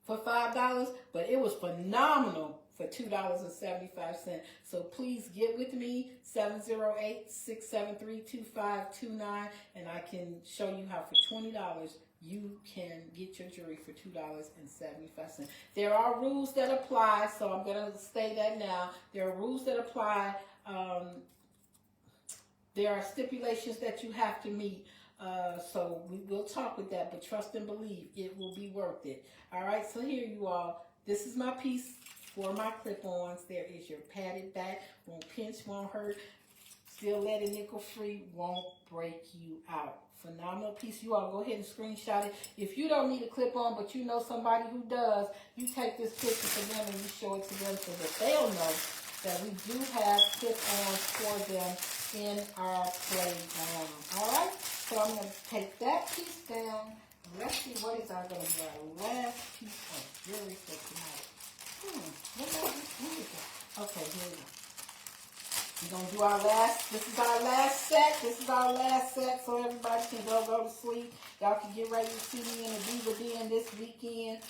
for $5, but it was phenomenal for $2.75. So please get with me, 708-673-2529, and I can show you how for $20 you can get your jewelry for $2.75. There are rules that apply, so I'm going to say that now. There are rules that apply. There are stipulations that you have to meet. So we will talk with that, but trust and believe it will be worth it. All right, so here you all. This is my piece for my clip-ons. There is your padded back. Won't pinch, won't hurt. Still lead and nickel free. Won't break you out. Phenomenal piece. You all go ahead and screenshot it. If you don't need a clip-on, but you know somebody who does, you take this picture to them and you show it to them so that they'll know that we do have clip-ons for them in our playground. All right? So I'm going to take that piece down. Let's see what is going to be our last piece of jewelry for tonight. Okay, here we go. We're going to do our last, this is our last set. This is our last set so everybody can go to sleep. Y'all can get ready to see me in the Diva Den this weekend.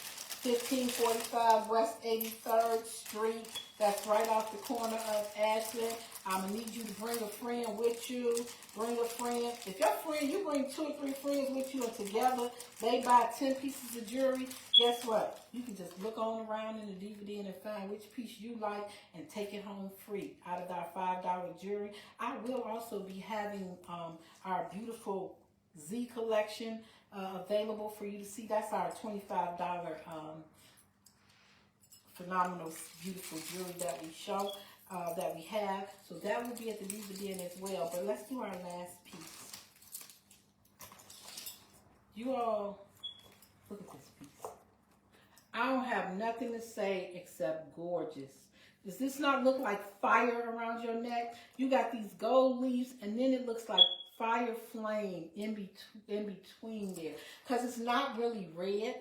1545 West 83rd Street. That's right off the corner of Ashland. I'm going to need you to bring a friend with you. Bring a friend. If your friend, you bring 2 or 3 friends with you and together, they buy 10 pieces of jewelry, guess what? You can just look on around in the Diva Den and find which piece you like and take it home free out of our $5 jewelry. I will also be having our beautiful Z collection available for you to see. That's our $25 phenomenal, beautiful jewelry that we show, that we have. So that will be at the Diva Den as well. But let's do our last piece. You all, look at this piece. I don't have nothing to say except gorgeous. Does this not look like fire around your neck? You got these gold leaves, and then it looks like fire flame in between there. Because it's not really red.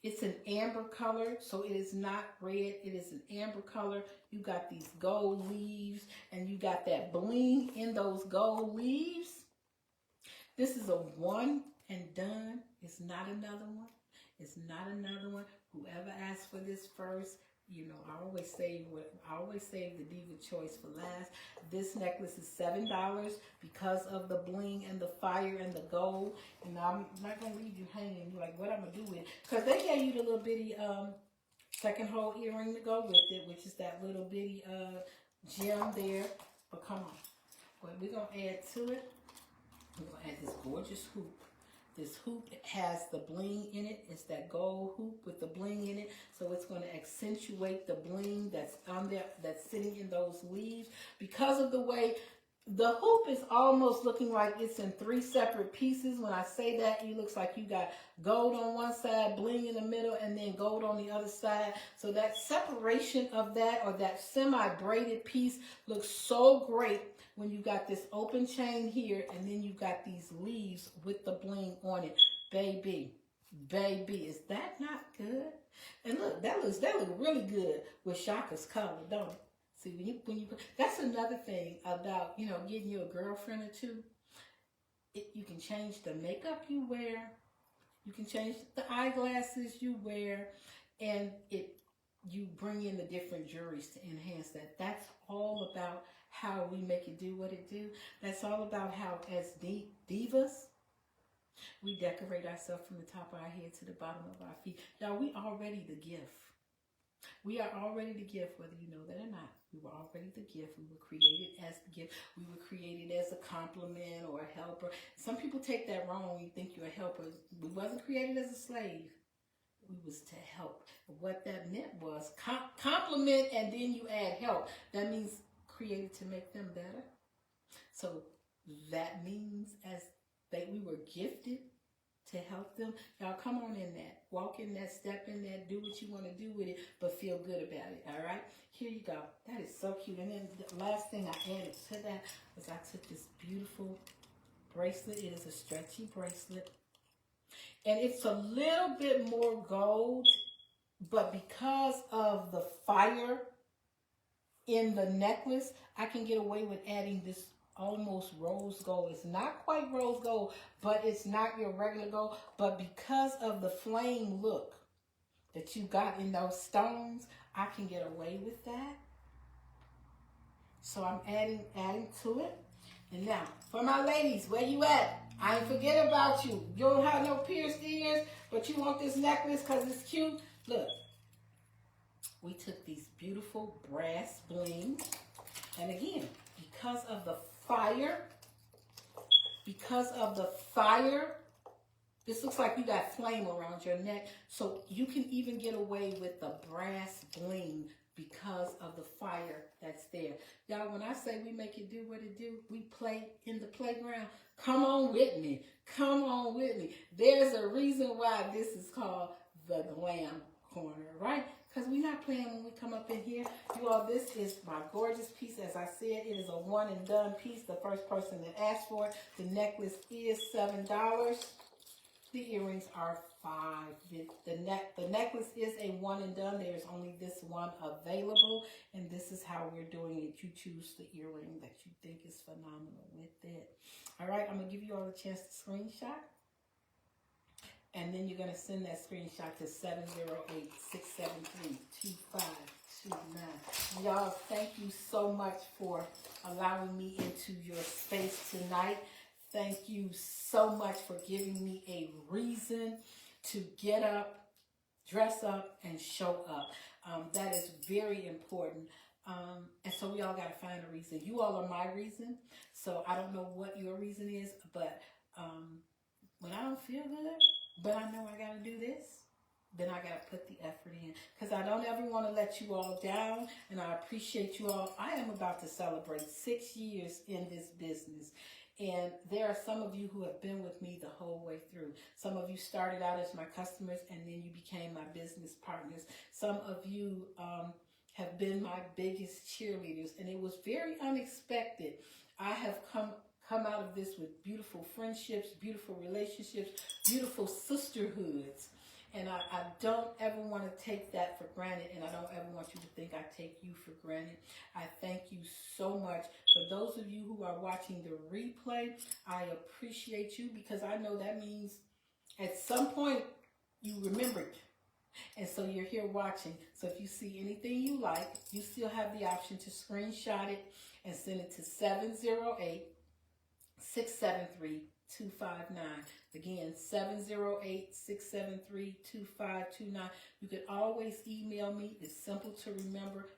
It's an amber color, so it is not red. It is an amber color. You got these gold leaves, and you got that bling in those gold leaves. This is a one and done. It's not another one. It's not another one. Whoever asked for this first, you know, I always save the Diva choice for last. This necklace is $7 because of the bling and the fire and the gold. And I'm not gonna leave you hanging. You're like, what I'm gonna do with it? Because they gave you the little bitty second hole earring to go with it, which is that little bitty gem there. But come on, what we're gonna add to it? We're gonna add this gorgeous hoop. This hoop has the bling in it. It's that gold hoop with the bling in it. So it's going to accentuate the bling that's on there, that's sitting in those leaves. Because of the way the hoop is almost looking like it's in 3 separate pieces. When I say that, it looks like you got gold on one side, bling in the middle, and then gold on the other side. So that separation of that, or that semi-braided piece, looks so great when you got this open chain here, and then you got these leaves with the bling on it. Baby, is that not good? And look, that looks really good with Shaka's color, don't it? See, when you that's another thing about, you know, getting you a girlfriend or two. You can change the makeup you wear, you can change the eyeglasses you wear, and you bring in the different jewelries to enhance that. That's all about how we make it do what it do. That's all about how, as divas, we decorate ourselves from the top of our head to the bottom of our feet. Y'all, we already the gift. We are already the gift, whether you know that or not. We were already the gift. We were created as the gift. We were created as a compliment or a helper. Some people take that wrong. You think you're a helper. We wasn't created as a slave. We was to help. What that meant was compliment, and then you add help. That means created to make them better. So that means we were gifted to help them. Y'all come on in that. Walk in that, step in that, do what you want to do with it, but feel good about it, all right? Here you go. That is so cute. And then the last thing I added to that was I took this beautiful bracelet. It is a stretchy bracelet. And it's a little bit more gold, but because of the fire in the necklace, I can get away with adding this almost rose gold. It's not quite rose gold, but it's not your regular gold. But because of the flame look that you got in those stones, I can get away with that. So I'm adding to it. And now, for my ladies, where you at? I ain't forget about you. You don't have no pierced ears, but you want this necklace because it's cute. Look, we took these beautiful brass blings. And again, because of the fire, this looks like you got flame around your neck. So you can even get away with the brass bling because of the fire that's there. Y'all, when I say we make it do what it do, we play in the playground. Come on with me. Come on with me. There's a reason why this is called the Glam Corner, right? Because we're not playing when we come up in here. You all, this is my gorgeous piece. As I said, it is a one and done piece. The first person that asked for it. The necklace is $7. The earrings are $5. The necklace is a one and done. There's only this one available, and this is how we're doing it. You choose the earring that you think is phenomenal with it. All right, I'm gonna give you all a chance to screenshot, and then you're gonna send that screenshot to 708-673-2529. Y'all, thank you so much for allowing me into your space tonight. Thank you so much for giving me a reason to get up, dress up, and show up. That is very important. And so we all got to find a reason. You all are my reason. So I don't know what your reason is, but when I don't feel good, but I know I got to do this, then I got to put the effort in. Because I don't ever want to let you all down, and I appreciate you all. I am about to celebrate 6 years in this business. And there are some of you who have been with me the whole way through. Some of you started out as my customers, and then you became my business partners. Some of you have been my biggest cheerleaders, and it was very unexpected. I have come out of this with beautiful friendships, beautiful relationships, beautiful sisterhoods. And I don't ever want to take that for granted, and I don't ever want you to think I take you for granted. I thank you so much. For those of you who are watching the replay, I appreciate you, because I know that means at some point you remembered. And so you're here watching. So if you see anything you like, you still have the option to screenshot it and send it to 708-673-2529. Again, 708-673-2529. You can always email me. It's simple to remember.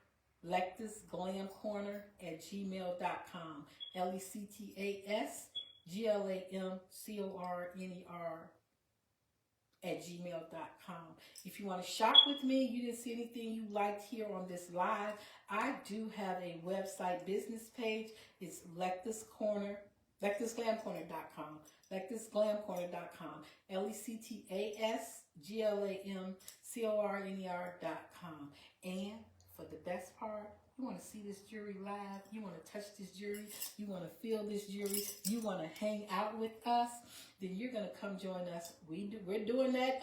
LectusGlamCorner@gmail.com. LectusGlamCorner@gmail.com. If you want to shop with me, you didn't see anything you liked here on this live, I do have a website business page. It's LectusGlamCorner.com. LectusGlamCorner.com. LectusGlamCorner.com. And for the best part, you want to see this jewelry live, you want to touch this jewelry, you want to feel this jewelry, you want to hang out with us, then you're going to come join us. We're doing that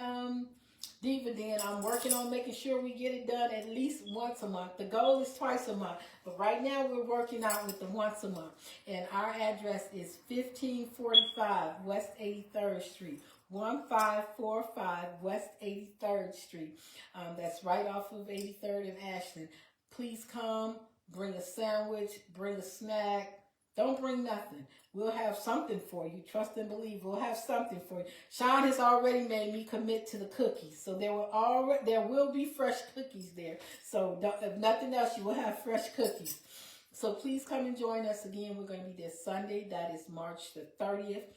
Diva Den. I'm working on making sure we get it done at least once a month. The goal is twice a month, but right now we're working out with the once a month. And our address is 1545 West 83rd Street. 1545 West 83rd Street. That's right off of 83rd and Ashland. Please come, bring a sandwich, bring a snack. Don't bring nothing. We'll have something for you. Trust and believe. We'll have something for you. Sean has already made me commit to the cookies. So there will be fresh cookies there. So if nothing else, you will have fresh cookies. So please come and join us again. We're going to be there Sunday. That is March the 30th.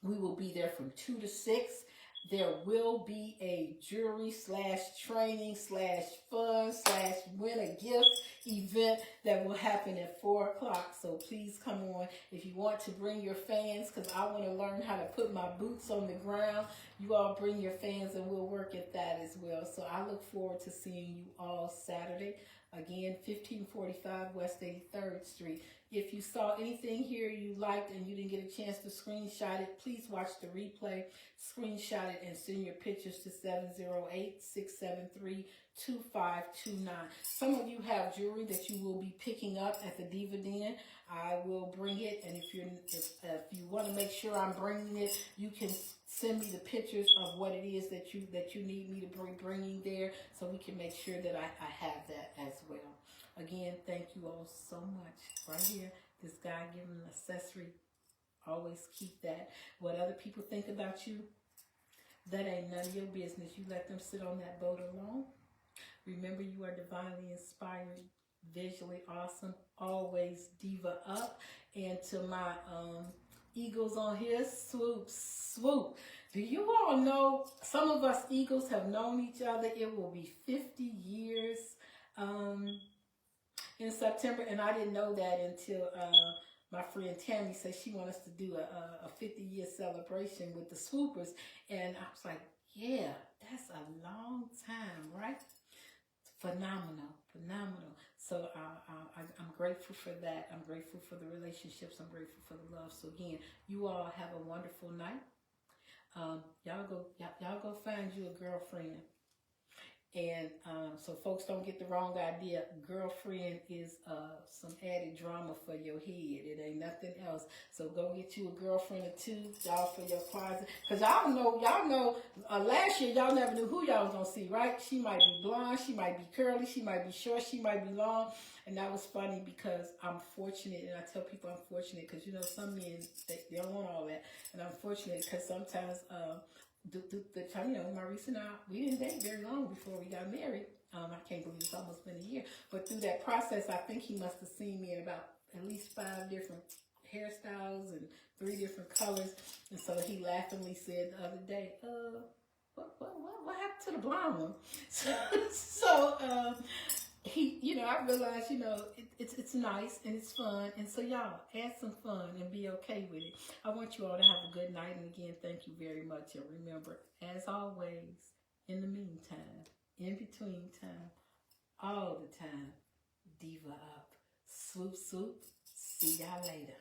We will be there from 2 to 6. There will be a jewelry /training/fun/win a gift event that will happen at 4 o'clock. So please come on. If you want to bring your fans, because I want to learn how to put my boots on the ground, you all bring your fans and we'll work at that as well. So I look forward to seeing you all Saturday. Again, 1545 West 83rd Street. If you saw anything here you liked and you didn't get a chance to screenshot it, please watch the replay, screenshot it, and send your pictures to 708-673-2529. Some of you have jewelry that you will be picking up at the Diva Den. I will bring it, and if you want to make sure I'm bringing it, you can send me the pictures of what it is that you need me to bringing there, so we can make sure that I have that as well. Again, thank you all so much. Right here, this guy giving an accessory. Always keep that. What other people think about you, that ain't none of your business. You let them sit on that boat alone. Remember, you are divinely inspired, visually awesome, always diva up. And to my eagles on here, swoop, swoop. Do you all know, some of us eagles have known each other. It will be 50 years in September, and I didn't know that until my friend Tammy said she wanted us to do a 50-year celebration with the swoopers, and I was like, yeah, that's a long time, right? Phenomenal. So I'm grateful for that. I'm grateful for the relationships. I'm grateful for the love. So again, you all have a wonderful night. y'all go find you a girlfriend. And so folks don't get the wrong idea. Girlfriend is some added drama for your head. It ain't nothing else. So go get you a girlfriend or two, y'all, for your closet. Because y'all know, last year y'all never knew who y'all was going to see, right? She might be blonde, she might be curly, she might be short, she might be long. And that was funny because I'm fortunate, and I tell people I'm fortunate because, you know, some men, they don't want all that. And I'm fortunate because sometimes... the time, you know, Maurice and I, we didn't date very long before we got married. I can't believe it's almost been a year. But through that process, I think he must have seen me in about at least 5 different hairstyles and 3 different colors. And so he laughingly said the other day, what happened to the blonde one? So he, you know, I realized, you know, it's nice and it's fun. And so y'all, add some fun and be okay with it. I want you all to have a good night. And again, thank you very much. And remember, as always, in the meantime, in between time, all the time, diva up. Swoop, swoop. See y'all later.